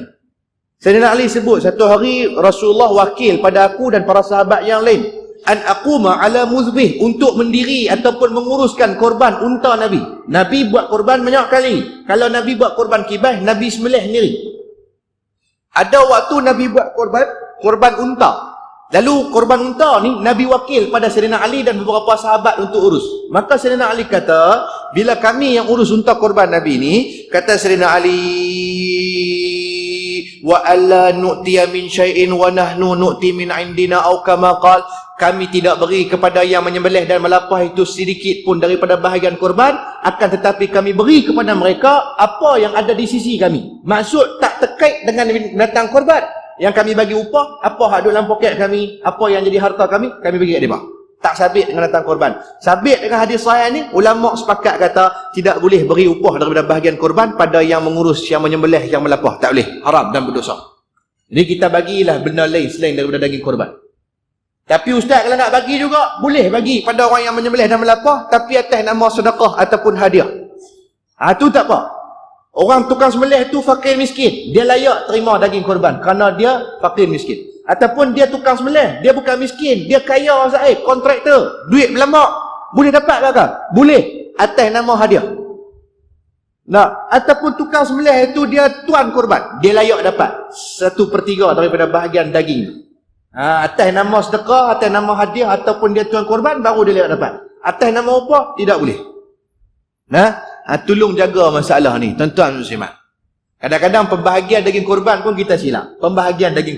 Sayyidina Ali sebut, satu hari Rasulullah wakil pada aku dan para sahabat yang lain, an aquma ala muzbih, untuk mendiri ataupun menguruskan korban unta Nabi. Nabi buat korban banyak kali. Kalau Nabi buat korban kibah, Nabi sembelih sendiri. Ada waktu Nabi buat korban unta. Lalu korban unta ni Nabi wakil pada Sayyidina Ali dan beberapa sahabat untuk urus. Maka Sayyidina Ali kata, bila kami yang urus unta korban Nabi ni, kata Sayyidina Ali, wa alla nu'tiya min syai'in wa nahnu nu'ti min indina au kama qal, kami tidak beri kepada yang menyembelih dan melapah itu sedikit pun daripada bahagian korban, akan tetapi kami beri kepada mereka apa yang ada di sisi kami. Maksud tak terkait dengan binatang korban. Yang kami bagi upah, apa hak dalam poket kami, apa yang jadi harta kami bagi kat mereka. Tak sabit dengan datang korban. Sabit dengan hadis sahih ni, ulama sepakat kata tidak boleh beri upah daripada bahagian korban pada yang mengurus, yang menyembelih, yang melapah. Tak boleh. Haram dan berdosa. Jadi kita bagilah benda lain selain daripada daging korban. Tapi ustaz kalau nak bagi juga, boleh bagi pada orang yang menyembelih dan melapah, tapi atas nama sedekah ataupun hadiah. Tu tak apa. Orang tukang sembelih tu fakir miskin, dia layak terima daging korban kerana dia fakir miskin. Ataupun dia tukang sembelih, dia bukan miskin, dia kaya Zaib, kontraktor, duit berlambak, boleh dapat ke? Boleh, atas nama hadiah. Nah, ataupun tukang sembelih itu dia tuan korban, dia layak dapat 1/3 daripada bahagian daging. Atas nama sedekah, atas nama hadiah, ataupun dia tuan korban, baru dia layak dapat. Atas nama upah, tidak boleh. Tolong jaga masalah ni, tuan-tuan muslimat. Kadang-kadang pembahagian daging korban pun kita silap. Pembahagian daging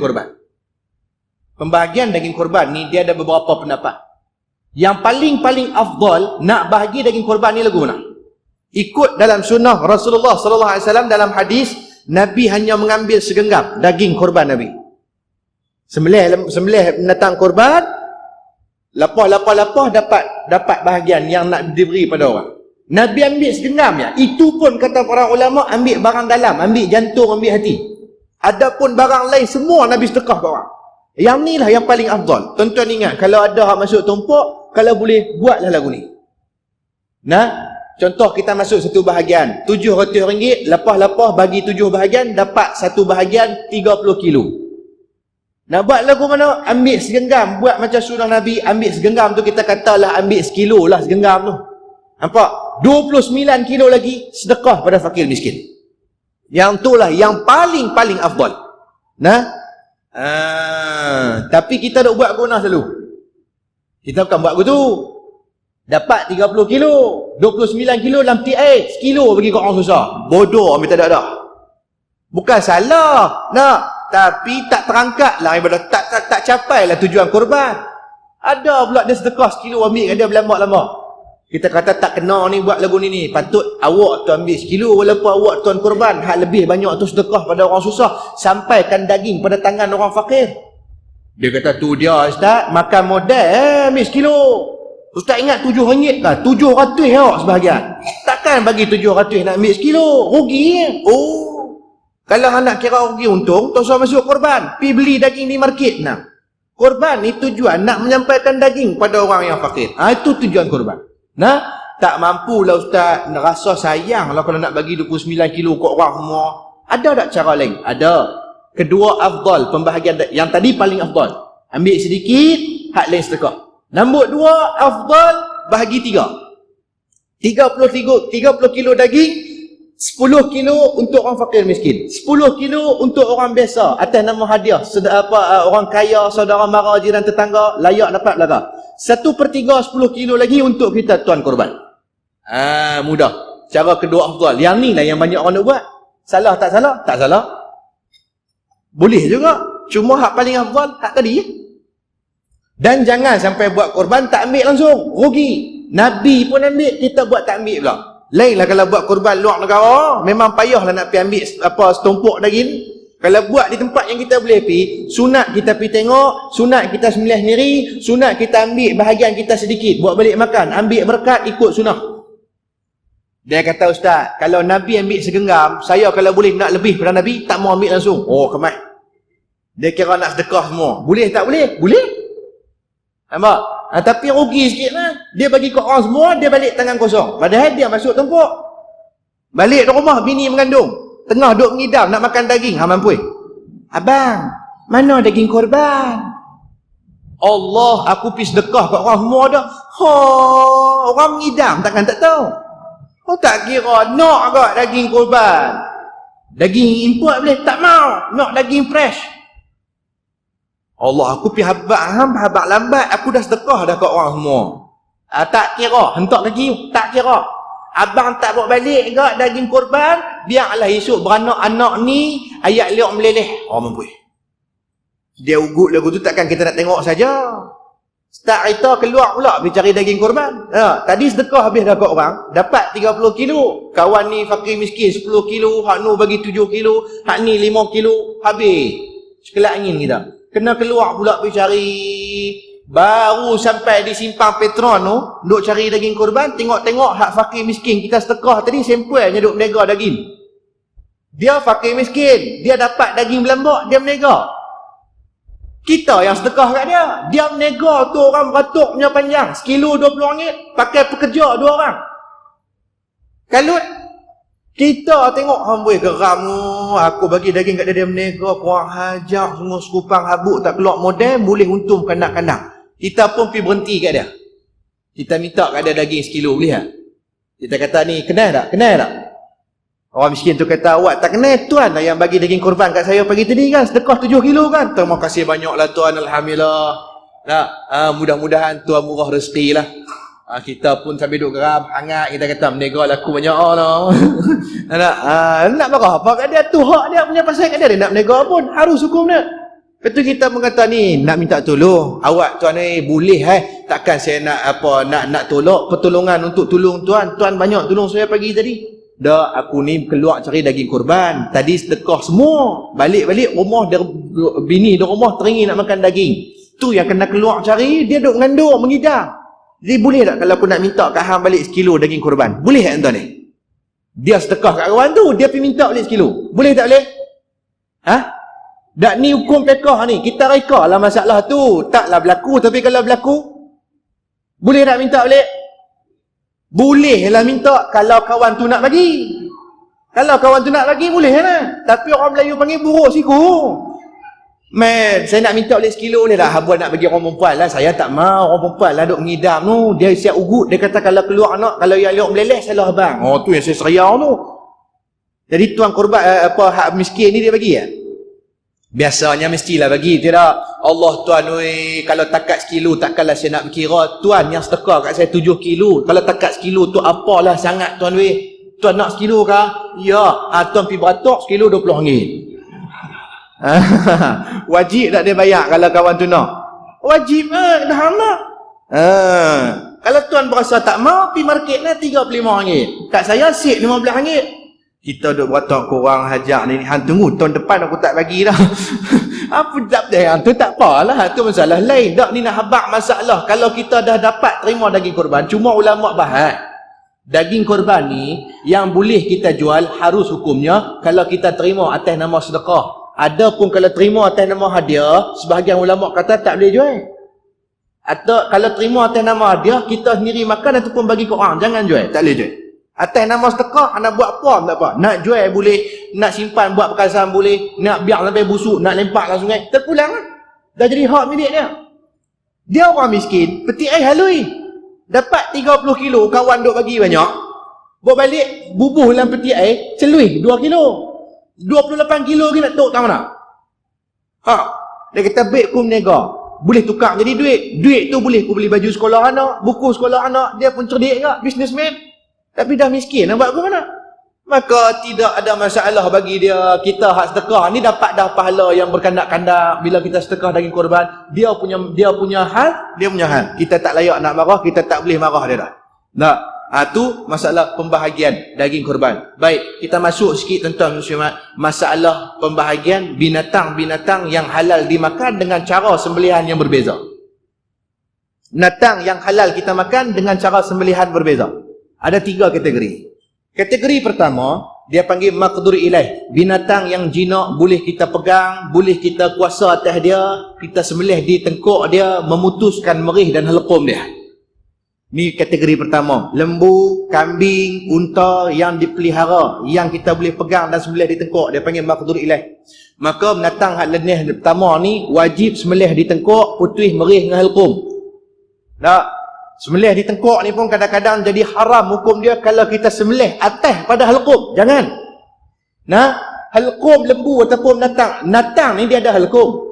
korban ni dia ada beberapa pendapat. Yang paling afdal nak bahagi daging korban ni lagu mana? Ikut dalam sunnah Rasulullah sallallahu alaihi wasallam dalam hadis, Nabi hanya mengambil segenggam daging korban Nabi. Sembelih binatang korban, lapah dapat bahagian yang nak diberi pada orang. Nabi ambil segenggam ya. Itu pun kata para ulama, ambil barang dalam, ambil jantung, ambil hati. Adapun barang lain semua Nabi sedekah ke orang. Yang ni lah yang paling afdal. Tuan-tuan ingat, kalau ada hak masuk tumpuk, kalau boleh, buatlah lagu ni. Contoh kita masuk satu bahagian, RM700, lapah-lapah bagi 7 bahagian, dapat satu bahagian 30 kilo. Nak buat lagu mana? Ambil segenggam, buat macam sunnah Nabi, ambil segenggam tu kita katalah ambil sekilo lah segenggam tu. Nampak? 29 kilo lagi sedekah pada fakir miskin. Yang tu lah yang paling afdal. Tapi kita nak buat guna selalu. Kita bukan buat gitu. Dapat 30 kilo, 29 kilo dalam peti air, sekilo bagi kat orang susah. Bodoh ambil tak ada. Bukan salah, tapi tak terangkat lah ibadah, tak capai lah tujuan korban. Ada pula dia sedekah sekilo ambil dia berlambak-lambak. Kita kata tak kena ni buat lagu ni. Patut awak tu ambil sekilo walaupun awak tuan korban. Hak lebih banyak tu sedekah pada orang susah. Sampaikan daging pada tangan orang fakir. Dia kata tu dia ustaz, makan modal ambil sekilo. Ustaz ingat RM7 kan? 700 awak sebahagian. Takkan bagi 700 nak ambil sekilo? Rugi. Kalau nak kira rugi untung, tak usah masuk korban. Pergi beli daging di market. Korban ni tujuan nak menyampaikan daging pada orang yang fakir. Itu tujuan korban. Tak mampu lah ustaz, rasa sayang lah kalau nak bagi 29 kilo kat orang semua. Ada tak cara lain? Ada. Kedua afdal, pembahagian yang tadi paling afdal. Ambil sedikit, hak lain sedekah. Nombor 2, afdal, bahagi 3. 30 kilo daging, 10 kilo untuk orang fakir miskin. 10 kilo untuk orang biasa, atas nama hadiah. Orang kaya, saudara mara, jiran tetangga, layak dapat belaka. 1/3 10 kilo lagi untuk kita tuan korban. Mudah. Cara kedua afdal. Yang ni lah yang banyak orang nak buat. Salah tak salah? Tak salah. Boleh juga. Cuma hak paling afdal, hak tadi. Dan jangan sampai buat korban tak ambil langsung. Rugi. Nabi pun ambil, kita buat tak ambil pula. Lain lah kalau buat korban luar negara, memang payahlah nak pergi ambil setumpuk daging. Kalau buat di tempat yang kita boleh pergi, sunat kita pergi tengok, sunat kita sembelih sendiri, sunat kita ambil bahagian kita sedikit, buat balik makan, ambil berkat, ikut sunnah. Dia kata ustaz, kalau Nabi ambil segenggam, saya kalau boleh nak lebih pada Nabi, tak mau ambil langsung. Kemat. Dia kira nak sedekah semua. Boleh tak boleh? Boleh. Nampak? Tapi rugi sikit lah. Dia bagi kat orang semua, dia balik tangan kosong. Padahal dia masuk tumpuk. Balik ke rumah, bini mengandung. Tengah duduk mengidam, nak makan daging. Mampu. Abang, mana daging korban? Allah, aku pergi sedekah kat orang semua dah. Orang mengidam, takkan tak tahu. Tak kira nak agak daging korban. Daging import boleh? Tak mau. Nak daging fresh. Allah, aku pergi habak lambat, aku dah sedekah dah kat orang semua. Tak kira, hentak lagi, tak kira. Abang tak bawa balik ke daging korban, biarlah esok beranak anak ni, ayat liak meleleh. Mampu. Dia ugut lagu tu takkan kita nak tengok saja. Start cerita keluar pula pergi cari daging korban. Tadi sedekah habis dah kat orang, dapat 30 kilo. Kawan ni fakir miskin 10 kilo, hak nu bagi 7 kilo, hak ni 5 kilo, habis. Sekelak angin kita. Kena keluar pula pergi cari Baru sampai di simpang Petron tu, duk cari daging korban, tengok-tengok hak fakir miskin kita sedekah tadi sempurnya duk menega daging. Dia fakir miskin, dia dapat daging belambak, dia menega. Kita yang sedekah kat dia, dia menega tu orang beratuk punya panjang, sekilo RM20, pakai pekerja 2 orang. Kalau kita tengok amboi geram, aku bagi daging kat dia menega, kurang hajar, semua sekupang habuk tak keluar model, boleh untung kanak-kanak. Kita pun pergi berhenti kat dia. Kita minta kat dia daging sekilo, boleh tak? Kita kata ni, kenal tak? Kenal tak? Orang miskin tu kata, awak tak kenal tuan lah yang bagi daging korban kat saya pagi tadi kan, sedekah 7 kilo kan. Terima kasih banyaklah tuan, alhamdulillah. Nah, mudah-mudahan tuan murah rezeki lah. Kita pun sambil duduk geram, hangat kita kata, menega laku banyak lah. Nak marah apa kat dia? Tu hak dia punya pasal kat dia nak menega pun, harus hukum dia. Lepas tu kita mengata ni, nak minta tolong. Awak tuan ni boleh takkan saya nak tolak pertolongan untuk tolong tuan. Tuan banyak tolong saya pagi tadi. Dah aku ni keluar cari daging korban. Tadi sedekah semua. Balik-balik rumah dia, bini di rumah teringin nak makan daging. Tu yang kena keluar cari, dia duk mengandung, mengidam. Jadi boleh tak kalau aku nak minta kat hang balik sekilo daging korban? Boleh tak tuan ni? Dia sedekah kat kawan tu, dia pergi minta balik sekilo. Boleh tak boleh? Tak ni hukum fiqh ni. Kita reka lah masalah tu. Taklah berlaku, tapi kalau berlaku, boleh tak minta balik? Boleh lah minta kalau kawan tu nak bagi. Kalau kawan tu nak bagi, boleh lah. Tapi orang Melayu panggil buruk siku. Man, saya nak minta balik sekilo boleh tak? Abang nak bagi orang perempuan lah. Saya tak mau orang perempuan lah duk mengidam tu. Dia siap ugut. Dia kata kalau keluar anak, kalau yang liuk meleleh, salah abang. Oh tu yang saya seriau tu. Jadi tuan korban, hak miskin ni dia bagi ya? Biasanya mestilah bagi, tidak? Allah tuan, kalau takat sekilo takkanlah saya nak berkira. Tuan yang sedekah kat saya 7 kilo. Kalau takat sekilo tu apalah sangat tuan weh. Tuan nak sekilo kah? Ya. Tuan pergi beratuk sekilo RM20. Wajib tak dia bayar kalau kawan tu nak? Wajib dah nak. Kalau tuan berasa tak mau, pergi market lah RM35. Kat saya sip RM15. Kita duk beratok korang hajak ni, hang tunggu tahun depan aku tak bagi dah. Apa tak dah tu tak apalah, tu masalah lain. Dak ni nak habaq masalah kalau kita dah dapat terima daging korban. Cuma ulama bahas daging korban ni yang boleh kita jual harus hukumnya kalau kita terima atas nama sedekah. Adapun kalau terima atas nama hadiah, sebahagian ulama kata tak boleh jual. Atau kalau terima atas nama hadiah, kita sendiri makan ataupun bagi ke orang, jangan jual, tak boleh jual. Atas nama sedekah, nak buat apa tak apa. Nak jual boleh, nak simpan buat perkasan boleh, nak biar sampai busuk, nak lempak dalam sungai, terpulang lah. Dah jadi hak milik dia. Dia orang miskin, peti air halui. Dapat 30 kilo, kawan duk bagi banyak. Bawa balik, bubuh dalam peti air, celui 2 kilo. 28 kilo lagi nak tok tak mana? Dia kata, baik aku menega. Boleh tukar jadi duit. Duit tu boleh aku beli baju sekolah anak, buku sekolah anak. Dia pun cerdik ke, businessman. Tapi dah miskin, nak buat ke mana? Maka tidak ada masalah bagi dia. Kita hak sedekah ni dapat dah pahala yang berkandak-kandak. Bila kita sedekah daging korban, dia punya hal. Kita tak layak nak marah, kita tak boleh marah dia dah. Nah, tu masalah pembahagian daging korban. Baik, kita masuk sikit tuan-tuan muslimat, masalah pembahagian binatang-binatang yang halal dimakan dengan cara sembelihan yang berbeza. Binatang yang halal kita makan dengan cara sembelihan berbeza. Ada 3 kategori. Kategori pertama, dia panggil maqdur ilaih. Binatang yang jinak boleh kita pegang, boleh kita kuasa atas dia, kita sembelih di tengkuk dia, memutuskan merih dan helqum dia. Ni kategori pertama. Lembu, kambing, unta yang dipelihara, yang kita boleh pegang dan sembelih di tengkuk, dia panggil maqdur ilaih. Maka binatang hak lenih pertama ni wajib sembelih di tengkuk, putih, merih dengan helqum. Tak? Sembelih di tengkuk ni pun kadang-kadang jadi haram hukum dia kalau kita sembelih atas pada halqum. Jangan. Nah, halqum lembu ataupun binatang. Binatang ni dia ada halqum.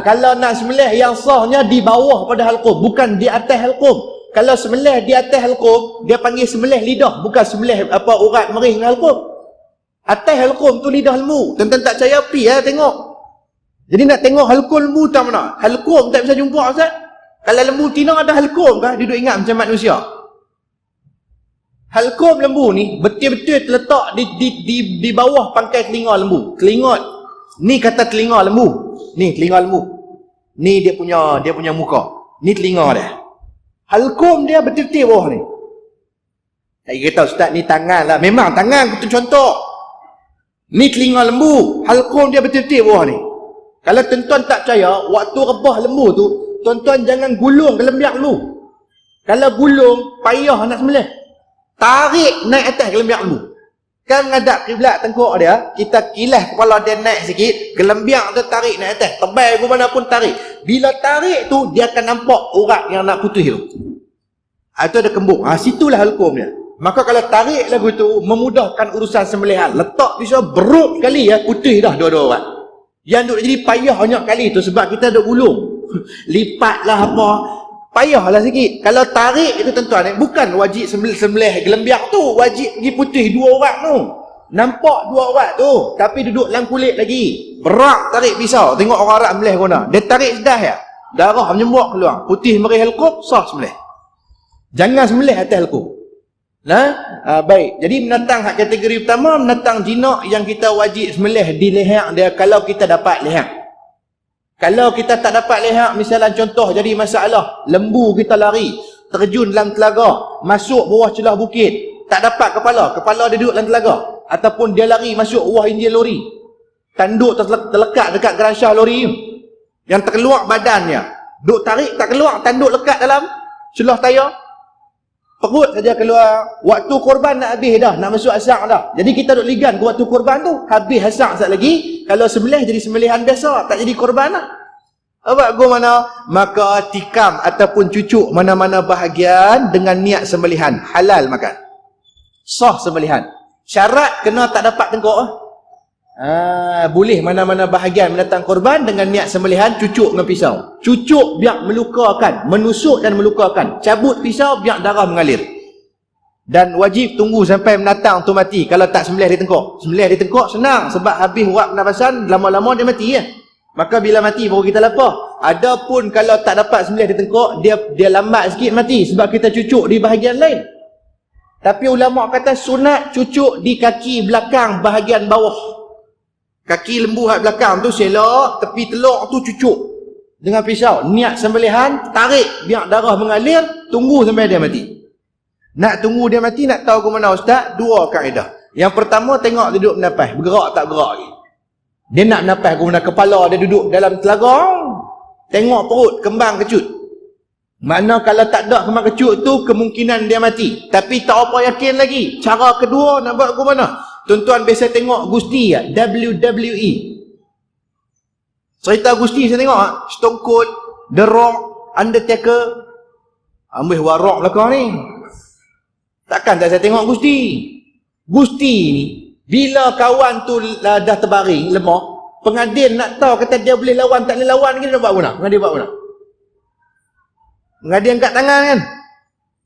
Kalau nak sembelih yang sahnya di bawah pada halqum, bukan di atas halqum. Kalau sembelih di atas halqum, dia panggil sembelih lidah, bukan sembelih urat merih dengan halqum. Atas halqum tu lidah lembu. Tuan-tuan tak percaya pi tengok. Jadi nak tengok halqum lembu tak mana? Halqum tak bisa jumpa Ustaz. Kalau lembu tina ada halqum kah? Dia duduk ingat macam manusia. Halqum lembu ni betul-betul terletak di bawah pangkai telinga lembu. Telinga ni kata telinga lembu. Ni telinga lembu. Ni dia punya muka. Ni telinga dia. Halkum dia betul-betul bawah ni. Tak kata ustaz ni tangan lah. Memang tangan itu contoh. Ni telinga lembu. Halkum dia betul-betul bawah ni. Kalau tuan-tuan tak percaya, waktu rebah lembu tu, tuan-tuan jangan gulung gelembiak lembu. Kalau gulung, payah nak sembelih. Tarik naik atas gelembiak lembu. Kan ngadap kiblat tengkuk dia, kita kilas kepala dia naik sikit, gelembiak tu tarik naik atas. Tebal ke mana pun tarik. Bila tarik tu, dia akan nampak urat yang nak putus tu. Itu ada kembung. Situlah hukum dia. Maka kalau tarik lagu tu, memudahkan urusan sembelihan. Letak pisau beruk kali ya, putus dah dua-dua urat. Yang duk jadi payah banyak kali tu sebab kita duk gulung. Lipatlah apa. Payahlah sikit. Kalau tarik itu tuan-tuan, bukan wajib sembelih gelembiak tu. Wajib pergi putih dua urat tu. Nampak dua urat tu. Tapi duduk dalam kulit lagi. Berak tarik pisau. Tengok orang Arab sembelih guna. Dia tarik sedah ya. Darah menyembuk keluar. Putih merih helkup, sah sembelih. Jangan sembelih atas helkup. Baik. Jadi menatang hak kategori pertama, menatang jinak yang kita wajib sembelih di leher dia kalau kita dapat leher. Kalau kita tak dapat lihat, misalnya contoh jadi masalah, lembu kita lari, terjun dalam telaga, masuk bawah celah bukit, tak dapat kepala dia duduk dalam telaga, ataupun dia lari masuk bawah Indian lori, tanduk terlekat dekat geransah lori yang terkeluar badannya, duk tarik tak keluar, tanduk lekat dalam celah tayar, perut saja keluar. Waktu korban nak habis dah, nak masuk asak dah. Jadi kita duk ligan ke waktu korban tu, habis asak sat lagi. Kalau sembelih jadi sembelihan biasa, tak jadi korban lah. Apa gua mana? Maka tikam ataupun cucuk mana-mana bahagian dengan niat sembelihan, halal makan. Sah sembelihan. Syarat kena tak dapat tengkuk. Boleh mana-mana bahagian mendatang korban dengan niat sembelihan, cucuk dengan pisau. Cucuk biar melukakan, menusuk dan melukakan. Cabut pisau biar darah mengalir. Dan wajib tunggu sampai menatang tu mati. Kalau tak sembelih di tengkuk. Sembelih di tengkuk senang sebab habis urat pernafasan, lama-lama dia mati ya. Maka bila mati baru kita lapar. Adapun kalau tak dapat sembelih di tengkuk, dia lambat sikit mati sebab kita cucuk di bahagian lain. Tapi ulama kata sunat cucuk di kaki belakang bahagian bawah. Kaki lembu hak belakang tu selok, tepi teluk tu cucuk dengan pisau. Niat sembelihan, tarik biar darah mengalir, tunggu sampai dia mati. Nak tunggu dia mati, nak tahu ke mana ustaz? Dua kaedah. Yang pertama, tengok dia duduk bernafas, bergerak tak bergerak lagi. Dia nak bernafas ke mana? Kepala dia duduk dalam telaga, tengok perut kembang kecut. Makna kalau tak ada kembang kecut tu, kemungkinan dia mati. Tapi tak apa yakin lagi. Cara kedua nak buat ke mana? Tuan-tuan biasa tengok Gusti ya, WWE. Cerita Gusti saya tengok, Stone Cold, The Rock, Undertaker. Ambil warok belakang ni. Takkan tak saya tengok Gusti. Gusti ni, bila kawan tu dah terbaring, lemah, pengadil nak tahu kata dia boleh lawan, tak boleh lawan lagi, dia buat apa nak? Pengadil buat apa nak? Pengadil angkat tangan kan?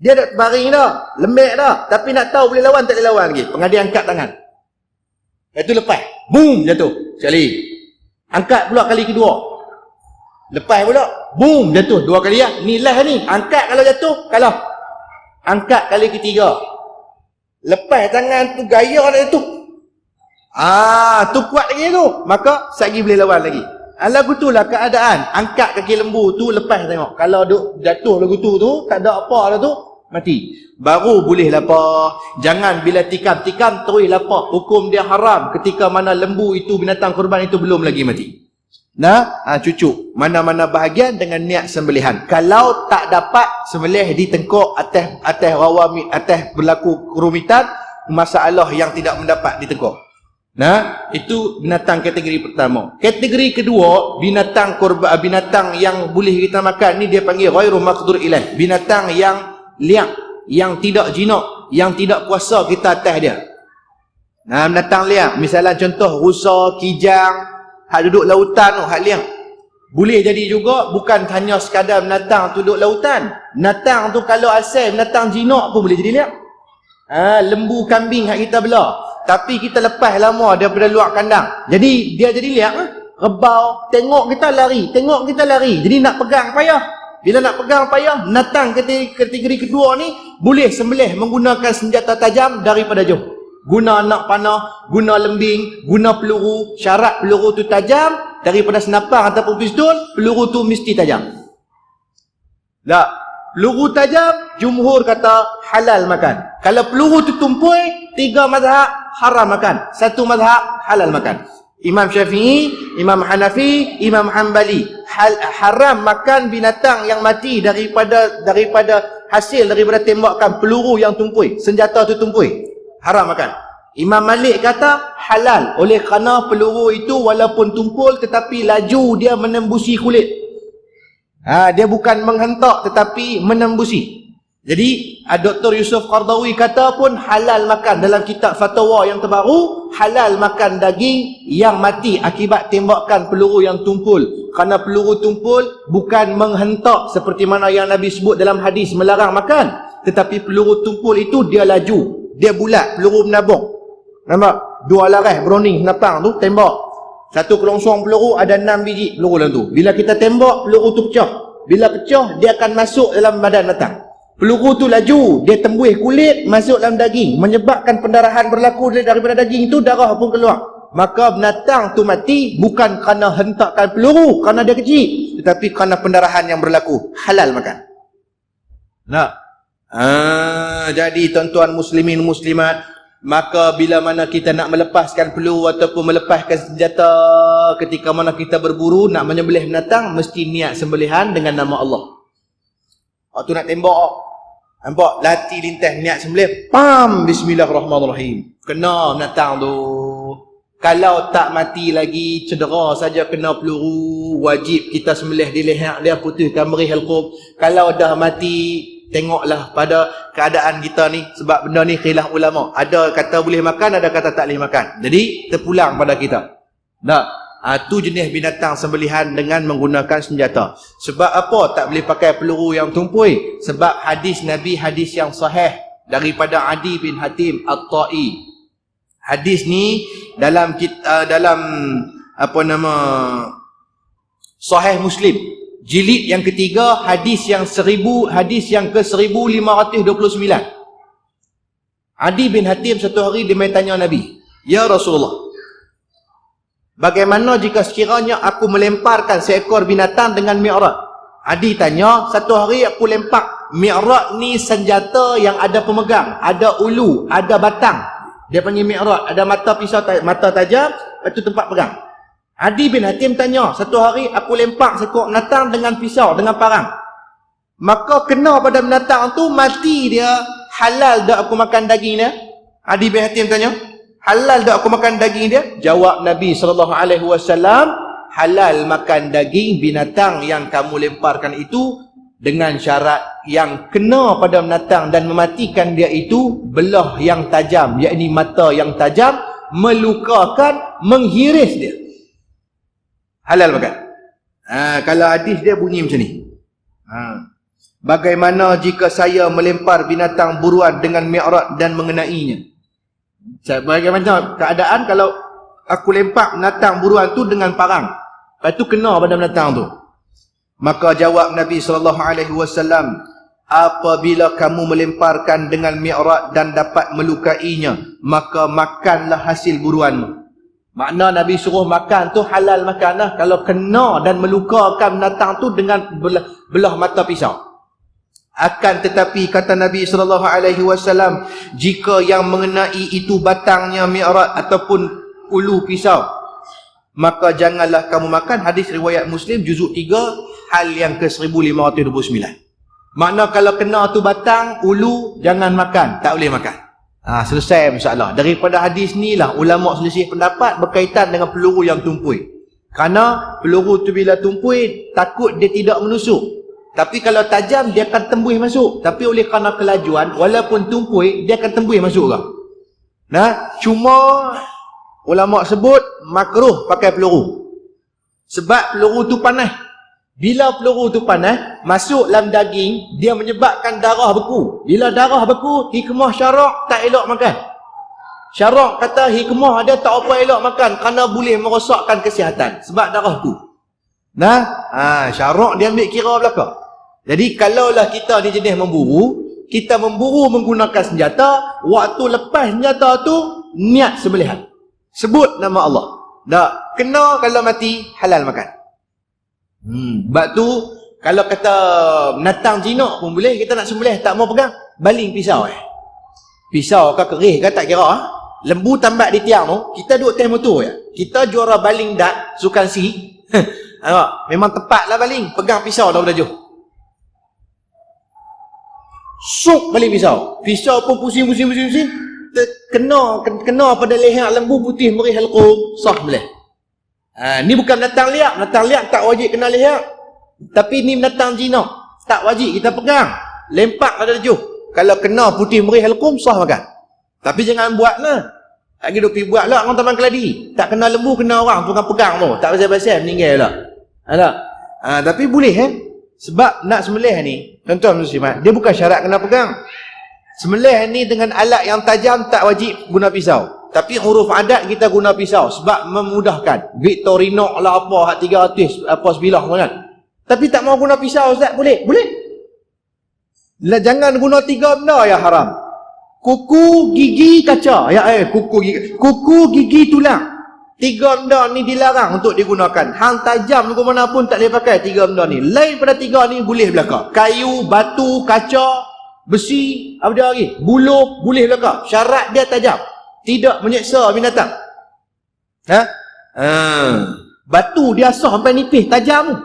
Dia dah terbaring dah, lembek dah, tapi nak tahu boleh lawan, tak boleh lawan lagi. Pengadil angkat tangan. Itu lepas. Boom, jatuh. Sekali. Angkat pula kali kedua. Lepas pula. Boom, jatuh. Dua kali ya. Ni last ni. Angkat kalau jatuh, kalah. Angkat kali ketiga. Lepas tangan tu gaya dah jatuh. Tu kuat lagi tu. Maka lagi boleh lawan lagi. Lagu tu lah keadaan. Angkat kaki lembu tu lepas tengok. Kalau duk jatuh lagu tu tak ada apa dah tu, mati. Baru boleh lapar. Jangan bila tikam terus lapar. Hukum dia haram ketika mana lembu itu, binatang korban itu belum lagi mati. Cucuk mana-mana bahagian dengan niat sembelihan. Kalau tak dapat sembelih di tengkuk, atas rawami, atas berlaku kerumitan, masalah yang tidak mendapat di tengkuk. Itu binatang kategori pertama. Kategori kedua, binatang korban, binatang yang boleh kita makan ni dia panggil ghairu maqdur ilaih. Binatang yang liang, yang tidak jinak, yang tidak puasa kita atas dia. Binatang liang, misalnya contoh rusa, kijang, hak duduk lautan tu, hak liang. Boleh jadi juga bukan hanya sekadar binatang tu duduk lautan. Binatang tu kalau asal binatang jinak pun boleh jadi liang. Lembu, kambing hak kita belah. Tapi kita lepas lama daripada luar kandang. Jadi dia jadi liang. Rebau, tengok kita lari. Jadi nak pegang payah. Bila nak pegang payah, binatang kategori kedua ni boleh sembelih menggunakan senjata tajam daripada jauh. Guna anak panah, guna lembing, guna peluru. Syarat peluru tu tajam, daripada senapang ataupun pistol, peluru tu mesti tajam. Tak. Peluru tajam, jumhur kata halal makan. Kalau peluru tu tumpul, 3 mazhab haram makan. 1 mazhab halal makan. Imam Syafi'i, Imam Hanafi, Imam Hanbali. Haram makan binatang yang mati daripada hasil daripada tembakan peluru yang tumpul. Senjata tu tumpul. Haram makan. Imam Malik kata halal oleh kerana peluru itu walaupun tumpul tetapi laju dia menembusi kulit. Dia bukan menghentak tetapi menembusi. Jadi Dr. Yusuf Qardawi kata pun halal makan dalam kitab fatwa yang terbaru, halal makan daging yang mati akibat tembakan peluru yang tumpul. Kerana peluru tumpul bukan menghentak seperti mana yang Nabi sebut dalam hadis melarang makan, tetapi peluru tumpul itu dia laju, dia bulat, peluru menabung. Nampak? 2 laras Browning senapang tu tembak. Satu kelongsong peluru ada 6 biji peluru dalam tu. Bila kita tembak, peluru tu pecah. Bila pecah, dia akan masuk dalam badan binatang. Peluru tu laju, dia tembus kulit, masuk dalam daging, menyebabkan pendarahan berlaku daripada daging tu, darah pun keluar. Maka binatang tu mati bukan kerana hentakan peluru, kerana dia kecil, tetapi kerana pendarahan yang berlaku. Halal makan. Nah. Jadi tuan-tuan muslimin muslimat, maka bila mana kita nak melepaskan peluru ataupun melepaskan senjata, ketika mana kita berburu nak menyembelih binatang, mesti niat sembelihan dengan nama Allah. Waktu nak tembak, nampak lati lintas niat sembelih, pam, bismillahirrahmanirrahim, kena binatang tu. Kalau tak mati lagi, cedera saja kena peluru, wajib kita sembelih di leher dia, putihkan merih al-qub. Kalau dah mati, tengoklah pada keadaan kita ni, sebab benda ni khilaf ulama. Ada kata boleh makan, ada kata tak boleh makan. Jadi terpulang pada kita. Tak. Tu jenis binatang sembelihan dengan menggunakan senjata. Sebab apa tak boleh pakai peluru yang tumpul? Sebab hadis Nabi, hadis yang sahih daripada Adi bin Hatim At-Ta'i. Hadis ni dalam Sahih Muslim, jilid yang ketiga, hadis yang ke-1529. Adi bin Hatim satu hari dia main tanya Nabi, "Ya Rasulullah, bagaimana jika sekiranya aku melemparkan seekor binatang dengan mi'rad?" Adi tanya, "Satu hari aku lempar." Mi'rad ni senjata yang ada pemegang, ada ulu, ada batang. Dia panggil mi'rad, ada mata pisau, mata tajam, lepas tu tempat pegang. Adi bin Hatim tanya, "Satu hari aku lempar seekor binatang dengan pisau, dengan parang. Maka kena pada binatang tu, mati dia, halal tak aku makan daging dia?" Adi bin Hatim tanya, "Halal tak aku makan daging dia?" Jawab Nabi SAW, "Halal makan daging binatang yang kamu lemparkan itu dengan syarat yang kena pada binatang dan mematikan dia itu belah yang tajam, yakni mata yang tajam, melukakan, menghiris dia. Halal makan." Kalau hadis dia bunyi macam ni. "Bagaimana jika saya melempar binatang buruan dengan mi'rad dan mengenainya?" Bagaimana keadaan kalau aku lempar binatang buruan tu dengan parang, lepas tu kena pada binatang tu? Maka jawab Nabi SAW, "Apabila kamu melemparkan dengan mi'rad dan dapat melukainya, maka makanlah hasil buruanmu." Makna Nabi suruh makan tu halal makan lah. Kalau kena dan melukakan binatang tu dengan belah mata pisau. Akan tetapi kata Nabi SAW, jika yang mengenai itu batangnya mi'rad ataupun ulu pisau, maka janganlah kamu makan. Hadis riwayat Muslim juzuk 3, hal yang ke-1529. Makna kalau kena tu batang, ulu, jangan makan, tak boleh makan. Selesai masalah. Daripada hadis ni lah ulama selisih pendapat berkaitan dengan peluru yang tumpul. Kerana peluru tu bila tumpul, takut dia tidak menusuk. Tapi kalau tajam, dia akan tembus masuk. Tapi oleh kerana kelajuan, walaupun tumpul, dia akan tembus masuk ke. Cuma ulama sebut makruh pakai peluru. Sebab peluru tu panas. Bila peluru tu panas, masuk dalam daging, dia menyebabkan darah beku. Bila darah beku, hikmah syarak tak elok makan. Syarak kata hikmah ada tak apa elok makan, kerana boleh merosakkan kesihatan. Sebab darah beku. Syarak dia ambil kira belakang. Jadi kalaulah kita ni jenis memburu, kita memburu menggunakan senjata, waktu lepas senjata tu, niat sembelihan. Sebut nama Allah. Tak. Kena kalau mati, halal makan. Sebab tu, kalau kata binatang jinak pun boleh, kita nak sembelih, tak mau pegang, baling pisau Pisau ke kerih ke tak kira. Lembu tambat di tiang tu, kita duduk atas motor je. Kita juara baling dat, sukan si. Memang tepat lah baling. Pegang pisau dah jauh. Sok baling pisau. Pisau pun pusing. Kena pada leher lembu putih merih halqum, sah boleh. Ni bukan binatang liak. Binatang liak tak wajib kena leher. Tapi ni binatang jinak, tak wajib kita pegang. Lempak ada jauh. Kalau kena putih merih halqum, sah makan. Tapi jangan buat lah. Tak kira pergi buat lah orang taman keladi. Tak kena lembu, kena orang tu kan pegang tu. Tak pasal-pasal meninggal lah. Tapi boleh Sebab nak sembelih ni, tuan-tuan muslimat, dia bukan syarat kena pegang. Sembelih ni dengan alat yang tajam tak wajib guna pisau. Tapi huruf adat kita guna pisau sebab memudahkan. Victorinox lah apa, hak 300 apa sebilah pun kan. Tapi tak mau guna pisau Ustaz, boleh? Boleh. Lah jangan guna 3 benda yang haram. Kuku, gigi, kaca. Kuku, gigi, tulang. 3 benda ni dilarang untuk digunakan. Hang tajam ke mana pun tak boleh pakai 3 benda ni. Lain pada 3 ni boleh belaka. Kayu, batu, kaca, besi, apa dia lagi? Buluh, boleh belaka. Syarat dia tajam. Tidak menyeksa binatang. Batu dia asah sampai nipis, tajam.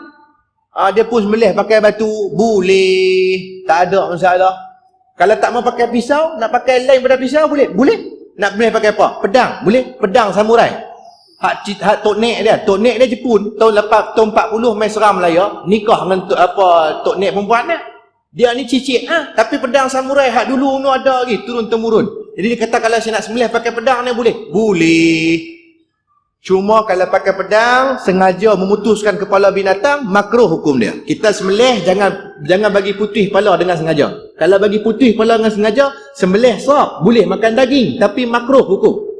Dia pun sembelih pakai batu, boleh. Tak ada masalah. Kalau tak mau pakai pisau, nak pakai lain pada pisau, boleh? Boleh. Nak boleh pakai apa? Pedang, boleh? Pedang samurai. Hak Tok Nek dia Jepun, tahun 40 main seram Melaya, nikah dengan Tok Nek perempuan dia ni cicit tapi pedang samurai hak dulu nu ada lagi, turun temurun. Jadi dia kata kalau saya nak sembelih pakai pedang ni boleh? Boleh. Cuma kalau pakai pedang sengaja memutuskan kepala binatang, makruh hukum dia. Kita sembelih jangan bagi putih kepala dengan sengaja. Kalau bagi putih kepala dengan sengaja, sembelih sah, boleh makan daging, tapi makruh hukum.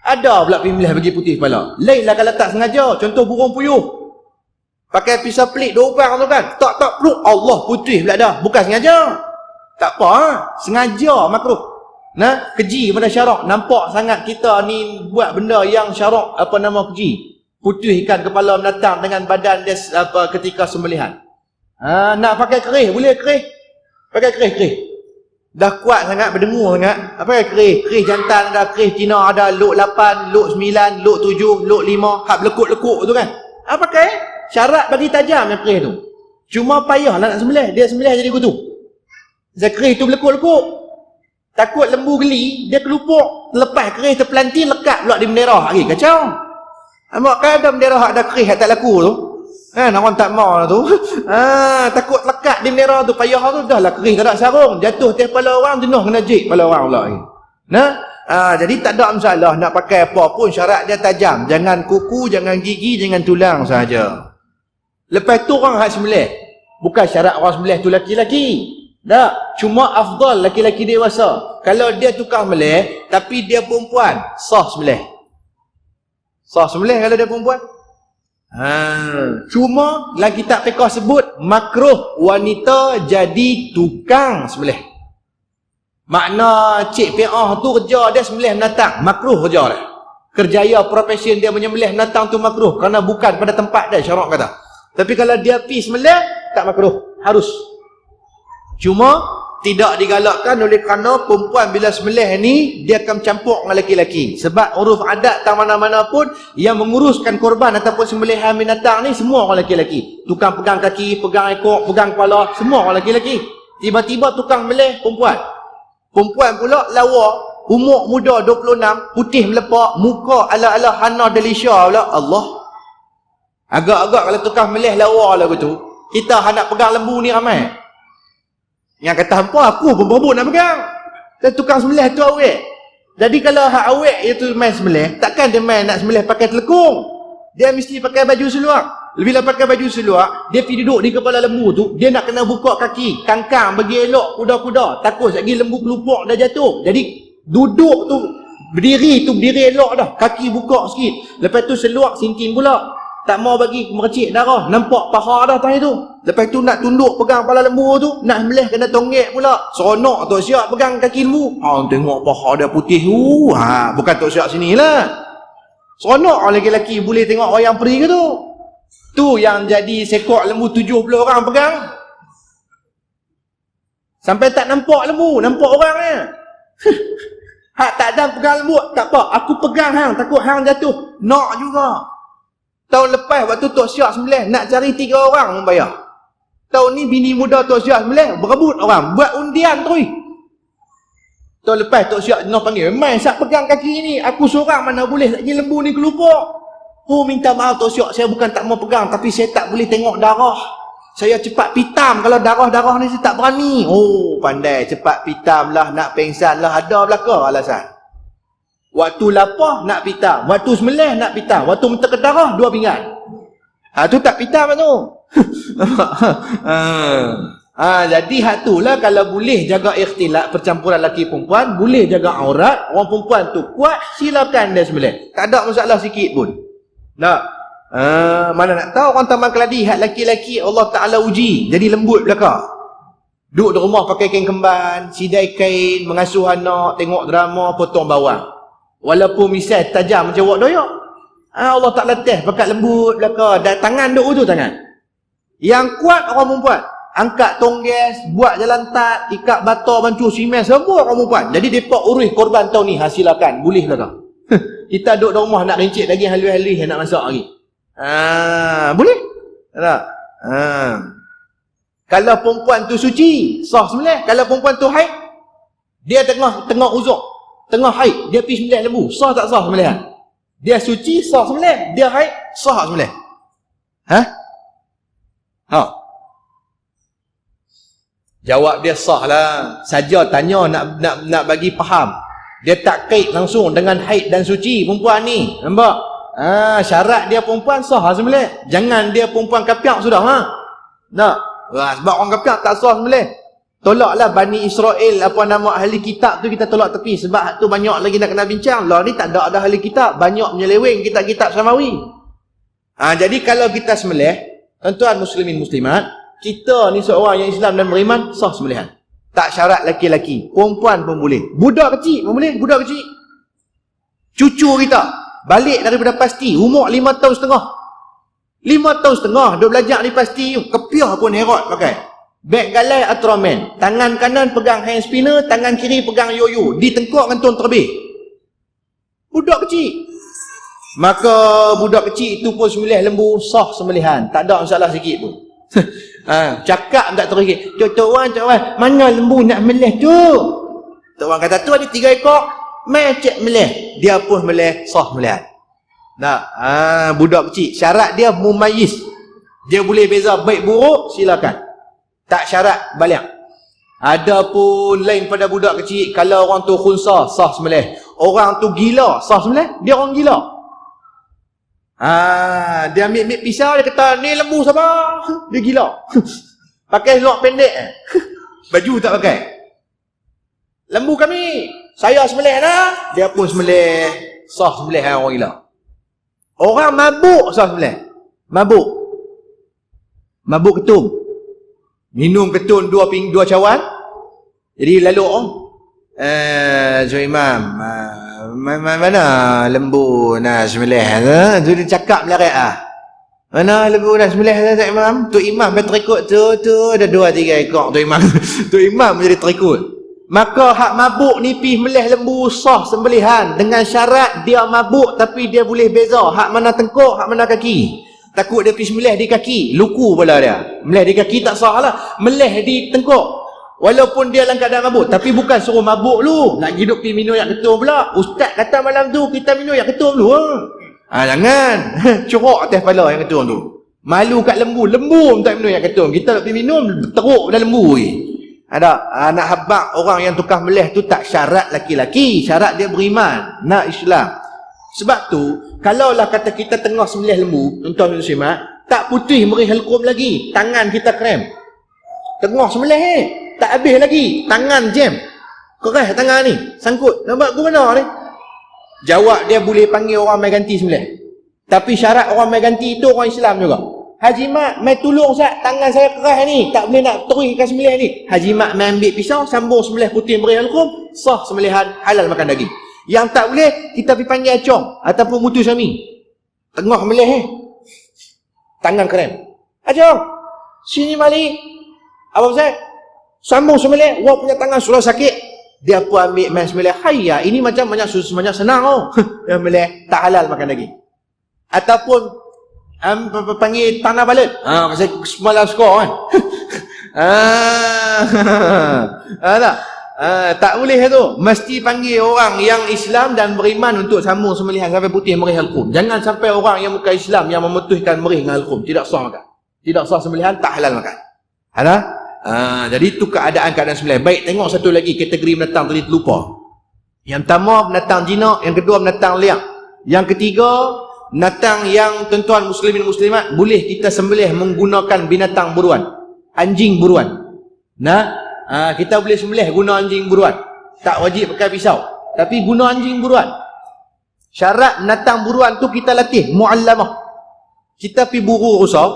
Ada pula pemilih bagi putih kepala. Lainlah kalau tak sengaja, contoh burung puyuh. Pakai pisau pelik dua upang tu kan. Tak peluk, Allah putih pula dah. Bukan sengaja. Tak apa, sengaja makruh. Keji pada syarak. Nampak sangat kita ni buat benda yang syarak keji. Putihkan kepala binatang dengan badan dia ketika sembelihan. Nak pakai kerih, boleh kerih. Pakai kerih. Dah kuat sangat, berdengur sangat. Pakai kerih. Kerih jantan ada, kerih Cina ada, lok 8, lok 9, lok 7, lok 5, hak lekuk-lekuk tu kan. Pakai. Syarat bagi tajam yang kerih tu. Cuma payahlah nak sembelih. Dia sembelih jadi kutu. Kerih tu berlekuk-lekuk. Takut lembu geli, dia kelupuk, lepas kerih terpelantin, lekat pula di bendera lagi. Kacau. Nampak kan ada bendera ada kerih tak laku tu. Orang tak mau lah tu. Takut lekat di bendera tu, payah tu, dah lah kerih tak ada sarung. Jatuh atas kepala orang, jenuh kena jik kepala orang pula lagi. Jadi tak ada masalah nak pakai apa pun, syarat dia tajam. Jangan kuku, jangan gigi, jangan tulang sahaja. Lepas tu orang hak sembelih. Bukan syarat orang sembelih tu laki-laki. Tak, cuma afdal laki-laki dewasa. Kalau dia tukang melih tapi dia perempuan, sah sembelih. Sah sembelih kalau dia perempuan. Cuma dalam kitab fiqh sebut makruh wanita jadi tukang sembelih. Makna cik PA tu kerja dia sembelih binatang, makruh kerja dia. Kerjaya profesion dia menyembelih binatang tu makruh kerana bukan pada tempat dia, syarak kata. Tapi kalau dia pergi sembelih tak makruh, harus. Cuma tidak digalakkan oleh kerana perempuan bila sembelih ni dia akan campur dengan lelaki-lelaki. Sebab uruf adat tak mana-mana pun yang menguruskan korban ataupun sembelihan binatang ni semua orang lelaki-lelaki. Tukang pegang kaki, pegang ekor, pegang kepala, semua orang lelaki-lelaki. Tiba-tiba tukang melih perempuan. Perempuan pula lawa, umur muda 26, putih melepak, muka ala-ala Hana Delisha pula. Allah. Agak-agak kalau tukang melih lawa lah gitu. Kita hendak pegang lembu ni ramai. Yang kata hampa aku pun berebut nak pegang. Dan tukang sembelih tu awet. Jadi kalau hak awet itu main sembelih, takkan dia main nak sembelih pakai telekung. Dia mesti pakai baju seluar. Bila pakai baju seluar, dia pergi duduk di kepala lembu tu, dia nak kena buka kaki, kangkang bagi elok kuda-kuda. Takut lagi lembu kelupuk dah jatuh. Jadi duduk tu, berdiri elok dah. Kaki buka sikit. Lepas tu seluar sinting pula. Tak mau bagi mercik darah, nampak paha dah tadi tu. Lepas tu nak tunduk pegang kepala lembu tu, nak melih kena tonggek pula. Seronok Tok Siap pegang kaki lembu. Tengok paha dia putih tu. Bukan Tok Siap sinilah. Seronok lelaki-lelaki boleh tengok wayang peri ke tu. Tu yang jadi sekok lembu 70 orang pegang. Sampai tak nampak lembu, nampak orangnya. Hak tak ada pegang lembu, tak apa. Aku pegang hang, takut hang jatuh. Nak juga. Tahun lepas waktu Tok Syak sembelih, nak cari 3 orang membayar. Tahun ni bini muda Tok Syak sembelih, berebut orang. Buat undian terus. Tahun lepas Tok Syak nak panggil, "Mai sak pegang kaki ni, aku seorang mana boleh lagi lembu ni kelupuk." "Oh, minta maaf Tok Syak, saya bukan tak mau pegang, tapi saya tak boleh tengok darah. Saya cepat pitam, kalau darah-darah ni saya tak berani." "Oh, pandai, cepat pitam lah, nak pengsan lah, ada belaka alasan. Waktu lapar nak pitam, waktu sembelih nak pitam, waktu minta ke darah 2 pinggan." Tu tak pitam tu. Jadi hak tu lah, kalau boleh jaga ikhtilat percampuran lelaki perempuan, boleh jaga aurat, orang perempuan tu kuat, silakan dia sembelih. Tak ada masalah sikit pun. Tak. Mana nak tahu orang Taman Keladi hak lelaki-lelaki Allah Ta'ala uji, jadi lembut belaka. Duduk di rumah pakai kain kemban, sidai kain, mengasuh anak, tengok drama, potong bawang. Walaupun misal tajam macam wak doyak, Allah Ta'ala test pakai lembut belaka. Dan tangan duduk tu tangan. Yang kuat orang perempuan, angkat tongges, buat jalan tat, ikat bata, bancuh simen, semua orang perempuan. Jadi mereka urus korban tahun ni, silakan, boleh belaka. Kita duduk di rumah nak rincik lagi, halus-halus nak masak lagi. Boleh? Tak? Kalau perempuan tu suci, sah sembelih. Kalau perempuan tu haid, dia tengah uzur, tengah haid, dia pergi sembelih lembu, sah tak sah sembelihan? Dia suci, sah sembelih. Dia haid, sah sembelih. Jawab dia sah lah. Saja tanya nak bagi faham. Dia tak kait langsung dengan haid dan suci perempuan ni. Nampak? Syarat dia perempuan sah sembelih. Jangan dia perempuan kapiak sudah. Tak? Sebab orang kapiak tak sah sembelih. Tolaklah Bani Israel, apa nama ahli kitab tu kita tolak tepi. Sebab tu banyak lagi nak kena bincang. Lah ni tak ada ahli kitab. Banyak menyeleweng kitab-kitab Samawi. Jadi kalau kita sembelih, tuan-tuan muslimin muslimat, kita ni seorang yang Islam dan beriman, sah sembelihan. Tak syarat laki-laki, perempuan pun boleh. Budak kecil pun boleh, budak kecil. Cucu kita balik daripada pasti, umur 5 tahun setengah. 5 tahun setengah duk belajar di pasti, kepiah pun herot pakai. Beg galai Ultraman, tangan kanan pegang hand spinner, tangan kiri pegang yoyo, di tengkuk ngentun terbih. Budak kecil. Maka budak kecil itu pun sembelih lembu, sah sembelihan, tak ada masalah sikit pun. Cakap tak terus sikit, Tok Wan, mana lembu nak melih tu? Tok Wan kata, tu ada 3 ekor, mai cek melih. Dia pun melih, sah sembelihan. Budak kecil, syarat dia mumayyiz. Dia boleh beza baik buruk, silakan. Tak syarat balik. Ada pun lain pada budak kecil, kalau orang tu khunsa, sah sembelih. Orang tu gila, sah sembelih. Dia orang gila. Dia ambil pisau, dia kata, ni lembu siapa? Dia gila. Pakai seluar pendek. Baju tak pakai. Lembu kami, saya sembelih dah. Dia pun sembelih, sah sembelih orang gila. Orang mabuk, sah sembelih. Mabuk ketum. Minum ketun 2 cawan. Jadi lalu Imam, mana lembu nak sembelih tu? Dia cakap melarat mana lembu nak sembelih Tuan Imam? Tu Imam berterikut tu ada 2-3 ekor tu Imam. Tu Imam menjadi terikut. Maka hak mabuk ni pergi melih lembu, sah sembelihan dengan syarat dia mabuk tapi dia boleh beza hak mana tengkuk, hak mana kaki. Takut dia pergi melih di kaki, luku pula dia. Melih di kaki tak sah lah, melih di tengkuk. Walaupun dia dalam keadaan mabuk, tapi bukan suruh mabuk lu, nak hidup pergi minum yang ketum pula. Ustaz kata malam tu kita minum yang ketum dulu. Jangan. Curok atas kepala yang ketum tu. Malu kat lembu tak minum yang ketum. Kita nak pergi minum teruk pada lembu ni. Nak habaq orang yang tukar melih tu tak syarat laki-laki, syarat dia beriman, nak Islam. Sebab tu, kalaulah kata kita tengah sembelih lembu, tuan-tuan muslimat, tak putih meri helkum lagi, tangan kita krem. Tengah sembelih tak habis lagi, tangan jam. Keras tangan ni, sangkut. Nampak ke mana ni? Jawab dia boleh panggil orang mai ganti sembelih. Tapi syarat orang mai ganti itu orang Islam juga. Haji Mat, mai tolong Ustaz, tangan saya keras ni, tak boleh nak teruskan sembelih ni. Haji Mat mai ambil pisau, sambung sembelih putih meri helkum, sah sembelihan, halal makan daging. Yang tak boleh, kita pergi panggil acong ataupun mutu suami. Tengah meleh tangan krem. Acong, sini mari. Apa pasal? Sambung sembelih, wak punya tangan sudah sakit. Dia pun ambil main sembelih. Hayya, ini macam senang oh. Dia meleh, tak halal makan daging. Ataupun panggil tanah balut. Pasal semalam skor kan. Tak boleh tu. Mesti panggil orang yang Islam dan beriman untuk sambung sembelihan sampai putih merih al-qum. Jangan sampai orang yang bukan Islam yang memutuskan merih dengan al-qum. Tidak sah makan. Tidak sah sembelihan, tak halal makan. Jadi itu keadaan sembelihan. Baik, tengok satu lagi kategori binatang tadi terlupa. Yang pertama binatang jinak, yang kedua binatang liar. Yang ketiga binatang yang tuan-tuan muslimin muslimat boleh kita sembelih menggunakan binatang buruan. Anjing buruan. Kita boleh sembelih guna anjing buruan. Tak wajib pakai pisau, tapi guna anjing buruan. Syarat binatang buruan tu kita latih muallamah. Kita pergi buru rusa,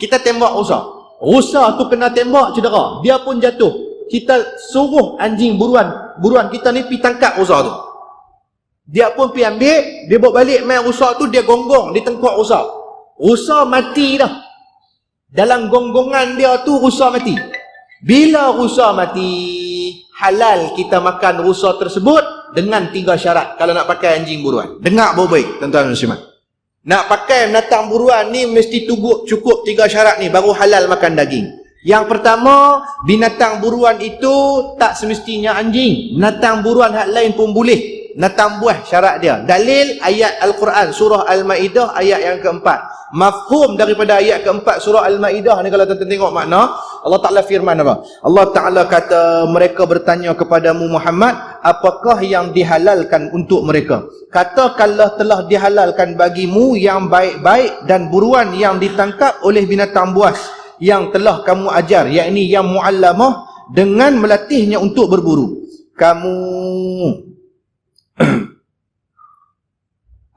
kita tembak rusa. Rusa tu kena tembak cedera, dia pun jatuh. Kita suruh anjing buruan kita ni pergi tangkap rusa tu. Dia pun pergi ambil, dia bawa balik main rusa tu, dia gonggong di tengkok rusa. Rusa mati dah. Dalam gonggongan dia tu rusa mati. Bila rusa mati, halal kita makan rusa tersebut dengan 3 syarat kalau nak pakai anjing buruan. Dengar baik-baik tuan-tuan muslimat. Nak pakai binatang buruan ni mesti cukup 3 syarat ni baru halal makan daging. Yang pertama, binatang buruan itu tak semestinya anjing. Binatang buruan hak lain pun boleh. Binatang buah syarat dia. Dalil ayat Al-Quran surah Al-Maidah ayat yang keempat. Mafhum daripada ayat keempat surah Al-Maidah ni kalau tuan-tuan tengok makna, Allah Ta'ala firman apa? Allah Ta'ala kata, mereka bertanya kepadamu Muhammad, apakah yang dihalalkan untuk mereka? Katakanlah telah dihalalkan bagimu yang baik-baik dan buruan yang ditangkap oleh binatang buas yang telah kamu ajar, yakni yang muallamah, dengan melatihnya untuk berburu.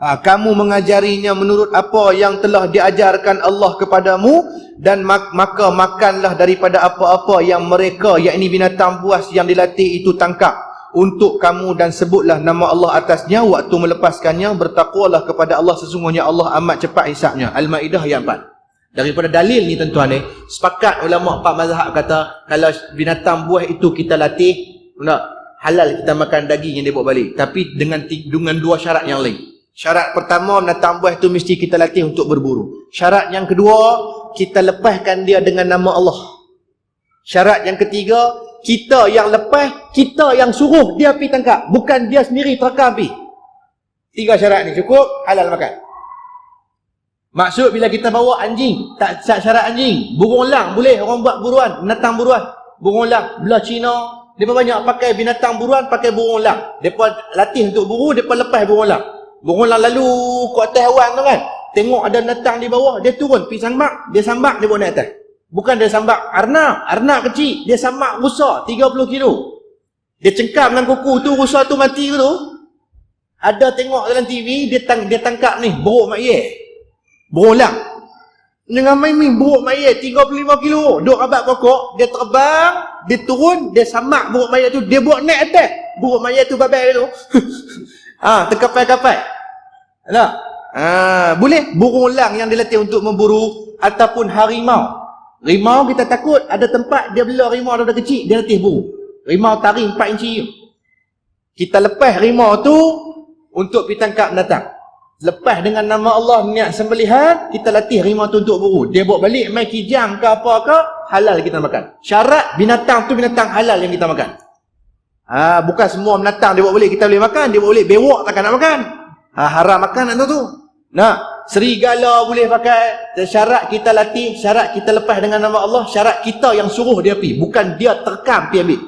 Kamu mengajarinya menurut apa yang telah diajarkan Allah kepadamu, dan maka makanlah daripada apa-apa yang mereka, yakni binatang buas yang dilatih itu tangkap untuk kamu, dan sebutlah nama Allah atasnya waktu melepaskannya. Bertakwalah kepada Allah, sesungguhnya Allah amat cepat hisabnya. Al-Maidah ayat 4. Daripada dalil ni tuan-tuan ni, sepakat ulama 4 mazhab kata kalau binatang buah itu kita latih, halal kita makan daging yang dia bawa balik, tapi dengan 2 syarat yang lain. Syarat pertama, binatang buah itu mesti kita latih untuk berburu. Syarat yang kedua, kita lepaskan dia dengan nama Allah. Syarat yang ketiga, kita yang lepas, kita yang suruh dia pergi tangkap, bukan dia sendiri terkam pergi. 3 syarat ni cukup, halal makan. Maksud bila kita bawa anjing, tak syarat anjing, burung elang boleh orang buat buruan, binatang buruan. Burung elang, belah Cina, mereka banyak pakai binatang buruan, pakai burung elang. Mereka latih untuk buru, mereka lepas burung elang. Burung elang lalu ke atas awan tu kan, tengok ada binatang di bawah, dia turun, pergi sambak, dia bawa naik atas. Bukan dia sambak arnab kecil, dia sambak rusa 30 kilo. Dia cengkam dengan kuku tu, rusa tu mati tu. Ada tengok dalam TV, dia tangkap ni, buruk mayat. Burung elang dengan main buruk mayat 35 kilo, duk rabat pokok, dia terbang, dia turun, dia samak buruk mayat tu, dia bawa naik atas. Buruk mayat tu babai tu. Terkapai-kapai. Boleh burung elang yang dilatih untuk memburu, ataupun harimau. Rimau kita takut ada tempat dia bela rimau ada kecil, dia latih buru. Rimau taring 4 inci. Kita lepas rimau tu untuk pergi tangkap binatang. Lepas dengan nama Allah niat sembelihan, kita latih rimau tu untuk buru. Dia bawa balik mai kijang ke apa ke, halal kita makan. Syarat binatang tu binatang halal yang kita makan. Bukan semua binatang dia bawa balik kita boleh makan. Dia bawa balik bewak takkan nak makan. Haram makan tu. Serigala boleh pakai. Syarat kita latih, syarat kita lepas dengan nama Allah, syarat kita yang suruh dia pergi, bukan dia terkam pergi ambil.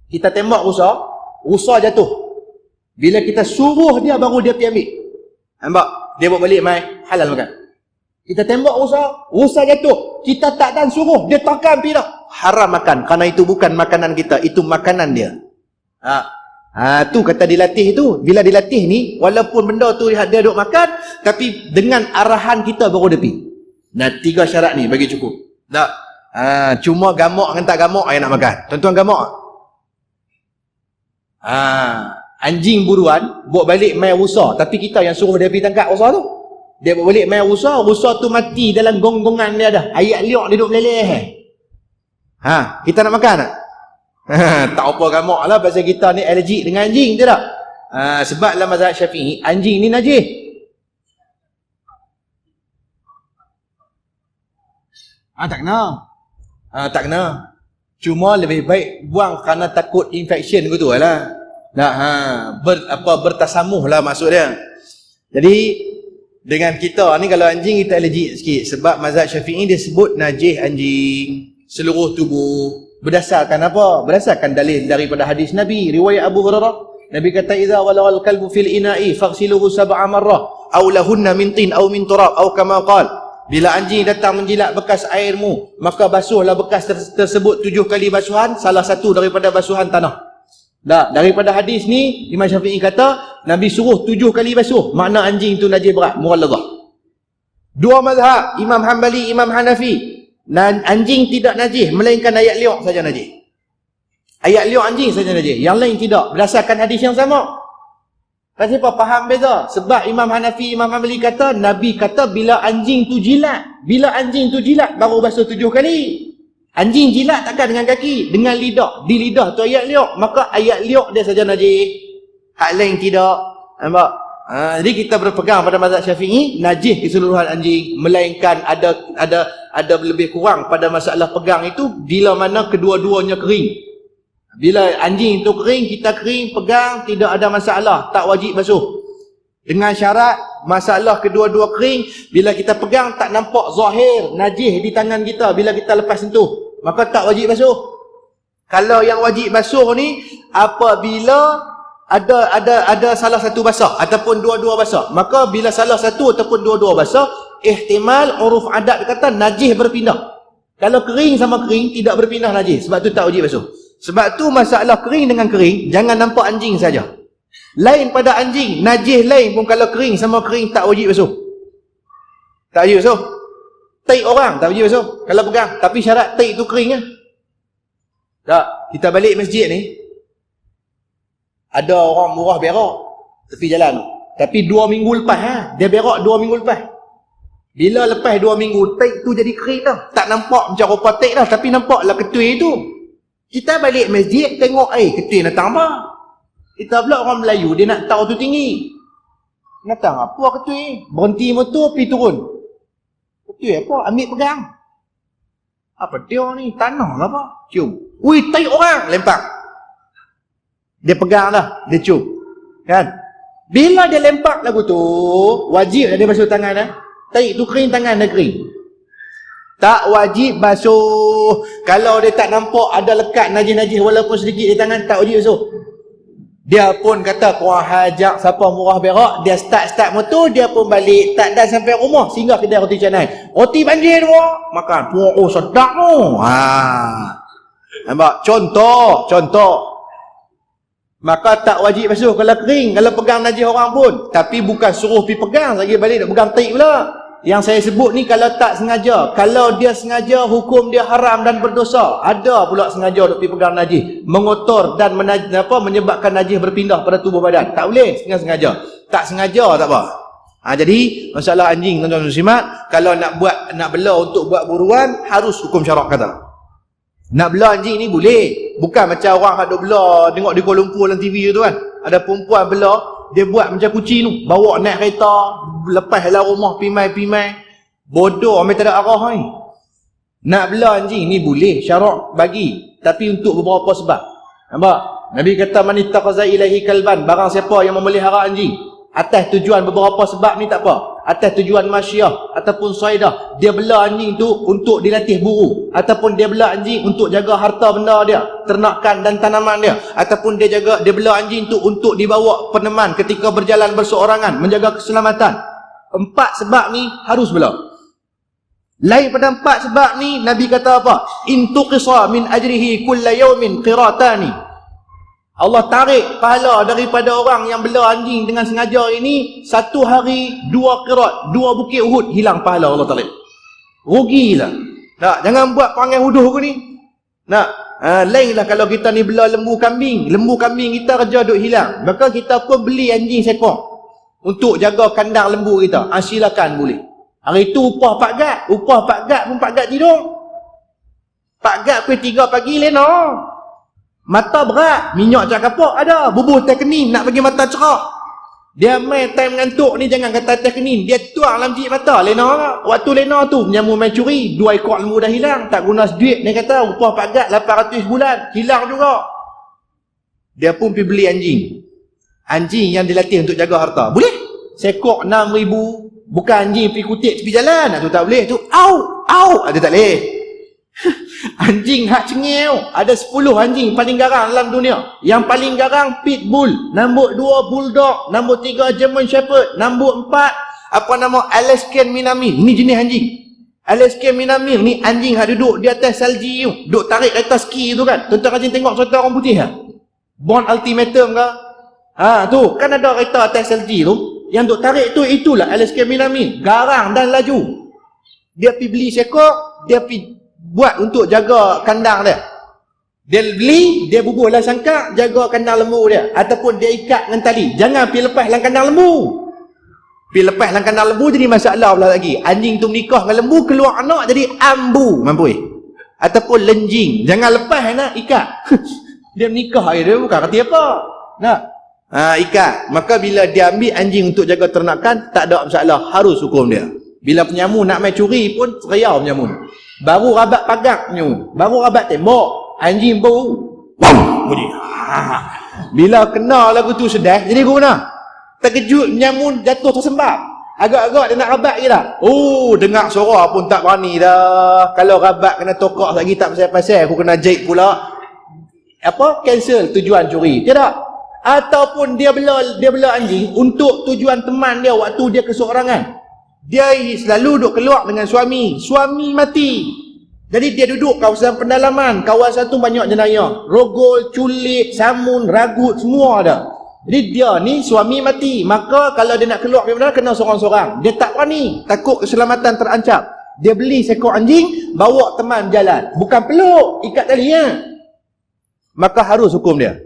Kita tembak rusa jatuh. Bila kita suruh dia baru dia pergi ambil. Nampak? Dia bawa balik mai, halal makan. Kita tembak rusa jatuh. Kita tak dan suruh, dia terkam pergi dah. Haram makan, kerana itu bukan makanan kita, itu makanan dia. Tu kata dilatih tu. Bila dilatih ni, walaupun benda tu dia duk makan, tapi dengan arahan kita baru dia pergi. 3 syarat ni bagi cukup. Tak? Cuma gamok dengan tak gamok ayah nak makan. Tuan-tuan gamok? Anjing buruan bawa balik mai rusa, tapi kita yang suruh dia pergi tangkap rusa tu. Dia bawa balik mai rusa tu mati dalam gonggongan dia dah. Ayat liok dia duduk meleleh. Kita nak makan tak? Tak apa gamak lah pasal kita ni allergic dengan anjing, je tak? Sebab dalam mazhab Syafi'i, anjing ni najis. Tak kena. Tak kena. Cuma lebih baik buang kerana takut infection gitu lah. Bertasamuh lah maksud dia. Jadi dengan kita ni kalau anjing kita allergic sikit sebab mazhab Syafi'i dia sebut najis anjing seluruh tubuh. Berdasarkan apa? Berdasarkan dalil daripada hadis Nabi, riwayat Abu Hurairah. Nabi kata idza walagal kalbu fil ina'i faghsiluhu sab'a marrah aw lahunna min tin aw min turab aw kama qala. Bila anjing datang menjilat bekas airmu, maka basuhlah bekas tersebut 7 kali basuhan, salah satu daripada basuhan tanah. Daripada hadis ni Imam Syafi'i kata Nabi suruh 7 kali basuh, makna anjing tu najis berat, mughalladhah. Dua mazhab, Imam Hanbali, Imam Hanafi, anjing tidak najis melainkan ayat liok saja najis. Ayat liok anjing saja najis, yang lain tidak, berdasarkan hadis yang sama. Pasal apa? Faham beza? Sebab Imam Hanafi, Imam Hanbali kata Nabi kata bila anjing tu jilat baru basuh 7 kali. Anjing jilat takkan dengan kaki, dengan lidah. Di lidah tu ayat liok, maka ayat liok dia saja najis, hak lain tidak. Nampak? Jadi kita berpegang pada mazhab Syafi'i, najis keseluruhan anjing, melainkan ada lebih kurang pada masalah pegang itu bila mana kedua-duanya kering. Bila anjing itu kering, kita kering, pegang, tidak ada masalah, tak wajib basuh. Dengan syarat, masalah kedua-dua kering, bila kita pegang tak nampak zahir najis di tangan kita bila kita lepas sentuh, maka tak wajib basuh. Kalau yang wajib basuh ni apabila ada salah satu basah ataupun dua-dua basah, maka bila salah satu ataupun dua-dua basah, ihtimal uruf adat kata najis berpindah. Kalau kering sama kering tidak berpindah najis, sebab tu tak wajib basuh. Sebab tu masalah kering dengan kering, jangan nampak anjing saja. Lain pada anjing, najis lain pun kalau kering sama kering tak wajib basuh. Tak wajib basuh. Tai orang tak wajib basuh kalau pegang, tapi syarat tai tu kering lah. Tak, kita balik masjid ni, ada orang murah berak tepi jalan. Tapi 2 minggu lepas dia berak 2 minggu lepas. Bila lepas 2 minggu, tai tu jadi kering dah. Tak nampak macam rupa tai dah, tapi nampaklah ketui tu. Kita balik masjid tengok ketui datang apa? Kita pula orang Melayu, dia nak tahu tu tinggi. Datang apa ketui? Berhenti motor, pergi turun. Ketui apa? Ambil pegang. Apa dia ni? Tanah ke apa? Cium. Ui, tai orang! Lempar. Dia pegang dah, dia cium. Kan? Bila dia lempar lagu tu, wajib dia basuh tangan dah. Tai tu kering, tangan dia kering. Tak wajib basuh. Kalau dia tak nampak ada lekat najis-najis walaupun sedikit di tangan, tak wajib basuh. Dia pun kata kurang hajak siapa murah berak, dia start motor, dia pun balik, tak dah sampai rumah, singgah kedai roti canai. Roti banjir tu, makan. Oh, sedap tu. Nampak? Contoh. Maka tak wajib basuh kalau kering, kalau pegang najis orang pun. Tapi bukan suruh pergi pegang, lagi balik nak pegang tai pula. Yang saya sebut ni kalau tak sengaja. Kalau dia sengaja, hukum dia haram dan berdosa. Ada pula sengaja duk pergi pegang najis, mengotor dan menyebabkan najis berpindah pada tubuh badan. Tak boleh sengaja. Tak sengaja tak apa. Jadi masalah anjing tuan-tuan muslimat, kalau nak bela untuk buat buruan, harus hukum syarak kata. Nak bela anjing ni boleh. Bukan macam orang hak duk bela tengok di Kuala Lumpur dalam TV tu kan. Ada perempuan bela, dia buat macam kucing tu, bawa naik kereta, lepas lah rumah pimai. Bodoh, ambil tak ada arah ni. Nak bela anjing ni boleh, syarak bagi, tapi untuk beberapa sebab. Nampak? Nabi kata man ittaqaza ilahi kalban, barang siapa yang memelihara anjing atas tujuan beberapa sebab ni tak apa. Atas tujuan masyiyah ataupun saidah, dia bela anjing tu untuk dilatih buru, ataupun dia bela anjing untuk jaga harta benda dia, ternakan dan tanaman dia, ataupun dia bela anjing tu untuk dibawa peneman ketika berjalan berseorangan, menjaga keselamatan. 4 sebab ni harus bela. Lain pada 4 sebab ni, Nabi kata apa? Intuqisa min ajrihi kulla yawmin qiratani. Allah tarik pahala daripada orang yang bela anjing dengan sengaja ini, 1 hari 2 qirat, 2 bukit Uhud hilang pahala Allah tarik. Rugilah. Tak, jangan buat perangai huduh aku ni. Nak, Lainlah kalau kita ni bela lembu kambing kita kerja duk hilang, maka kita pun beli anjing seekor untuk jaga kandang lembu kita. Silakan boleh. Hari tu upah Pak Gad pun Pak Gad tidur. Pak Gad pukul 3 pagi lena. Mata berat, minyak cat kapak ada, bubuh teh kening nak bagi mata cerah. Dia main time ngantuk ni jangan kata teh kening, dia tuang dalam jik mata lena. Waktu lena tu penyamun main curi, 2 ekor lembu dah hilang, tak guna duit. Dia kata upah Pak Gad 800 bulan, hilang juga. Dia pun pergi beli anjing yang dilatih untuk jaga harta. Boleh? Sekok 6,000, bukan anjing pergi kutip tepi jalan, tu tak boleh. Tu au, ada tak boleh. Anjing hak cengeu, ada 10 anjing paling garang dalam dunia. Yang paling garang Pitbull, nombor 2 Bulldog, nombor 3 German Shepherd, nombor 4 Alaskan Minamil. Ni jenis anjing Alaskan Minamil ni, anjing hak duduk di atas salji tu, duk tarik kereta ski tu kan. Tuan-tuan rajin tengok cerita orang putih kan, Born Ultimatum ke, tu kan ada kereta atas salji tu yang duk tarik tu, itulah Alaskan Minamil, garang dan laju. Dia pergi beli seekor, dia pergi buat untuk jaga kandang dia. Dia beli, dia bubuh dalam sangkak, jaga kandang lembu dia. Ataupun dia ikat dengan tali. Jangan pergi lepas dalam kandang lembu. Pergi lepas dalam kandang lembu jadi masalah pula lagi. Anjing tu menikah dengan lembu, keluar anak jadi ambu. Mampui. Ataupun lenjing. Jangan lepas nak ikat. Dia menikah dia bukan kata apa. Nak? Ikat. Maka bila dia ambil anjing untuk jaga ternakan, tak ada masalah. Harus hukum dia. Bila penyamun nak main curi pun, seriau penyamun. Baru rabat pagar penyamun. Baru rabat tembok. Anjing bau. Bunyi. Bila kena lagu tu sedih, jadi guna. Terkejut penyamun, jatuh tersembab. Agak-agak dia nak rabat je dah. Dengar suara pun tak berani dah. Kalau rabat kena tokak lagi tak pasal-pasal, aku kena jahit pula. Cancel tujuan curi. Tidak. Ataupun dia bela anjing untuk tujuan teman dia waktu dia keseorangan. Dia selalu duduk keluar dengan suami mati. Jadi dia duduk kawasan pendalaman, kawasan tu banyak jenayah, rogol, culik, samun, ragut, semua ada. Jadi dia ni suami mati, maka kalau dia nak keluar daripada kena seorang-seorang. Dia tak berani, takut keselamatan terancam. Dia beli seekor anjing, bawa teman jalan, bukan peluk, ikat tali ya. Maka harus hukum dia.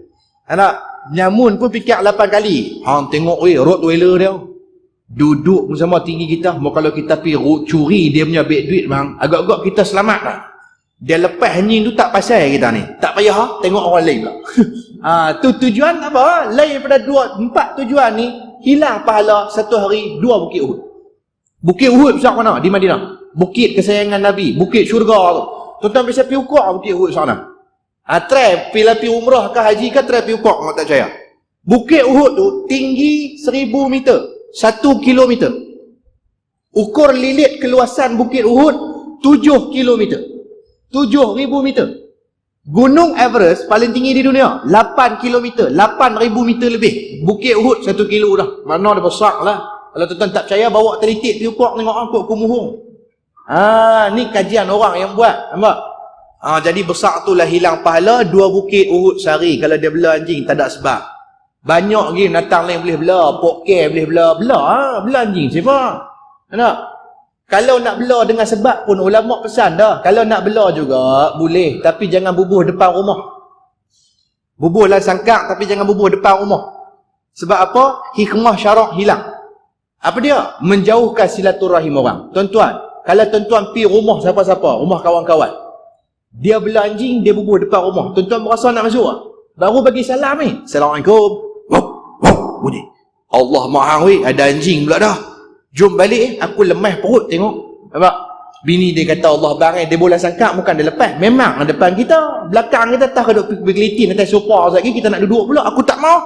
Anak nyamun pun fikir 8 kali. Tengok Rottweiler dia duduk bersama tinggi kita. Kalau kita pergi curi dia punya beg duit bang, agak-agak kita selamat tak? Dia lepas anjing tu tak pasal kita ni. Tak payah tengok orang lain pula. Tu tujuan apa? Lain daripada 4 tujuan ni, hilang pahala satu hari 2 Bukit Uhud. Bukit Uhud besar mana? Di Madinah. Bukit kesayangan Nabi, bukit syurga tu. Tuan-tuan bisa pergi ukur Bukit Uhud sana. Try pergi umrah ke haji ke, try pergi ukur, orang tak percaya. Bukit Uhud tu tinggi 1000 meter. 1 kilometer. Ukur lilit keluasan Bukit Uhud 7 kilometer. 7,000 meter. Gunung Everest paling tinggi di dunia 8 kilometer, 8,000 meter lebih. Bukit Uhud 1 kilo dah. Mana dah besar lah. Kalau tuan-tuan tak percaya, bawa telitik pergi ukur, tengok angkut kumuhung. Ni kajian orang yang buat. Nampak? Jadi besar tu lah hilang pahala 2 Bukit Uhud sehari. Kalau dia bela anjing tak ada sebab. Banyak lagi natang lain boleh bela, poker boleh bela, bela anjing siapa? Nak? Kalau nak bela dengan sebab pun ulama pesan dah. Kalau nak bela juga boleh, tapi jangan bubuh depan rumah. Bubuhlah sangkak tapi jangan bubuh depan rumah. Sebab apa? Hikmah syarak hilang. Apa dia? Menjauhkan silaturahim orang. Tuan-tuan, kalau tuan-tuan pergi rumah siapa-siapa, rumah kawan-kawan, dia bela anjing, dia bubuh depan rumah, tuan-tuan berasa nak masuk tak? Baru bagi salam ni, Assalamualaikum. Bunyi. Allah maha weh, ada anjing pula dah. Jom balik, aku lemah perut tengok. Nampak? Bini dia kata Allah barang, dia bola sangkak bukan dia lepas. Memang depan kita, belakang kita tak duduk bergelitin atas sofa lagi, kita nak duduk pula, aku tak mau.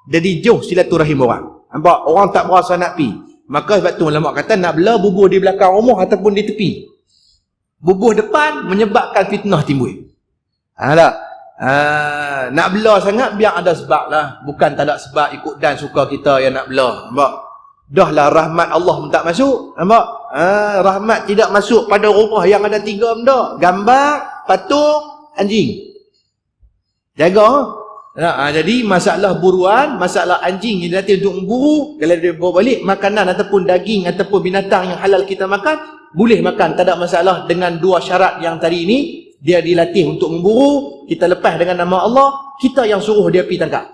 Jadi jauh silaturahim orang. Nampak? Orang tak berasa nak pi. Maka sebab tu ulama kata nak bela bubuh di belakang rumah ataupun di tepi. Bubuh depan menyebabkan fitnah timbul. Tak? Nak bela sangat biar ada sebab lah. Bukan tak ada sebab ikut dan suka kita yang nak bela. Nampak? Dah lah rahmat Allah pun tak masuk. Nampak? Rahmat tidak masuk pada rumah yang ada 3 benda. Gambar, patung, anjing. Jaga. Jadi masalah buruan, masalah anjing yang dilatih untuk memburu, kalau dia bawa balik makanan ataupun daging ataupun binatang yang halal kita makan, boleh makan, tak ada masalah dengan 2 syarat yang tadi ini. Dia dilatih untuk memburu, kita lepas dengan nama Allah, kita yang suruh dia pergi tangkap.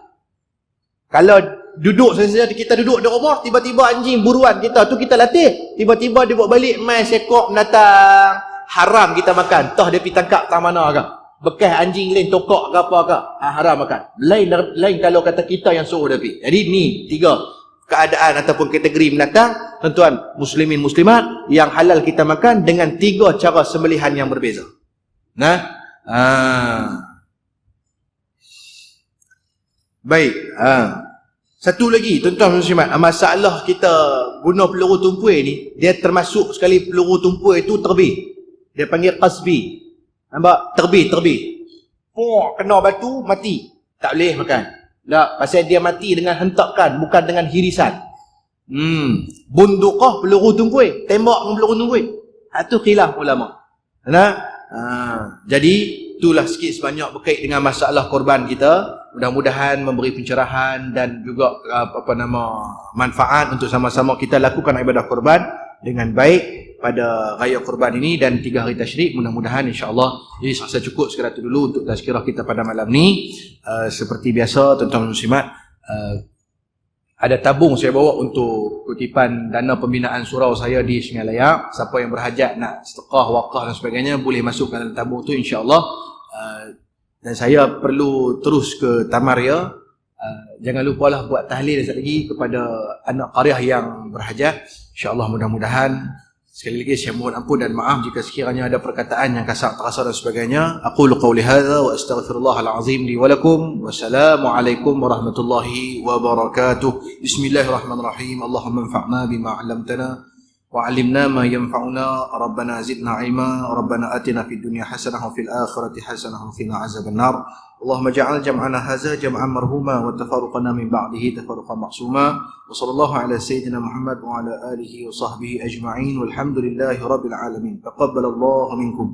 Kalau duduk saja, kita duduk di rumah, tiba-tiba anjing buruan kita, tu kita latih. Tiba-tiba dia buat balik, mai sekok binatang haram kita makan. Toh dia pergi tangkap tak mana ke. Bekas anjing lain tokok ke apa ke, haram makan. Lain kalau kata kita yang suruh dia pergi. Jadi ni 3 keadaan ataupun kategori binatang, tuan-tuan muslimin muslimat, yang halal kita makan dengan 3 cara sembelihan yang berbeza. Nah, baik. Satu lagi, tuan-tuan muslimat, masalah kita guna peluru tumpul ni, dia termasuk sekali peluru tumpul itu terbih. Dia panggil qasbi. Nampak? Terbih. Kena batu, mati. Tak boleh makan. Tak, pasal dia mati dengan hentakan, bukan dengan hirisan. Bundukah peluru tumpul, tembak dengan peluru tumpul. Itu khilaf ulama. Jadi itulah sikit sebanyak berkait dengan masalah korban kita. Mudah-mudahan memberi pencerahan dan juga manfaat untuk sama-sama kita lakukan ibadah korban dengan baik pada raya korban ini dan 3 hari tasyrik. Mudah-mudahan insya-Allah. Jadi saya cukup sekadar itu dulu untuk tazkirah kita pada malam ni. Seperti biasa tuan-tuan muslimat, ada tabung saya bawa untuk kutipan dana pembinaan surau saya di Sungai Layak. Siapa yang berhajat nak sedekah, wakaf dan sebagainya boleh masukkan dalam tabung tu insya-Allah. Dan saya perlu terus ke Tamaria. Jangan lupalah buat tahlil sekali lagi kepada anak qaryah yang berhajat. InsyaAllah mudah-mudahan. Sekali lagi saya mohon ampun dan maaf jika sekiranya ada perkataan yang kasar, terasa dan sebagainya. Aqulu qawli hadza wa astaghfirullahal azim li wa lakum. Wassalamualaikum warahmatullahi wabarakatuh. Bismillahirrahmanirrahim. Allahumma anfa'na bima 'allamtana وعلمنا ما ينفعنا ربنا زدنا علما ربنا آتنا في الدنيا حسنة وفي الآخرة حسنة وقنا عذاب النار اللهم اجعل جمعنا هذا جمعا مرحوما وتفرقنا من بعده تفرقا معصوما وصلى الله على سيدنا محمد وعلى آله وصحبه أجمعين والحمد لله رب العالمين تقبل الله منكم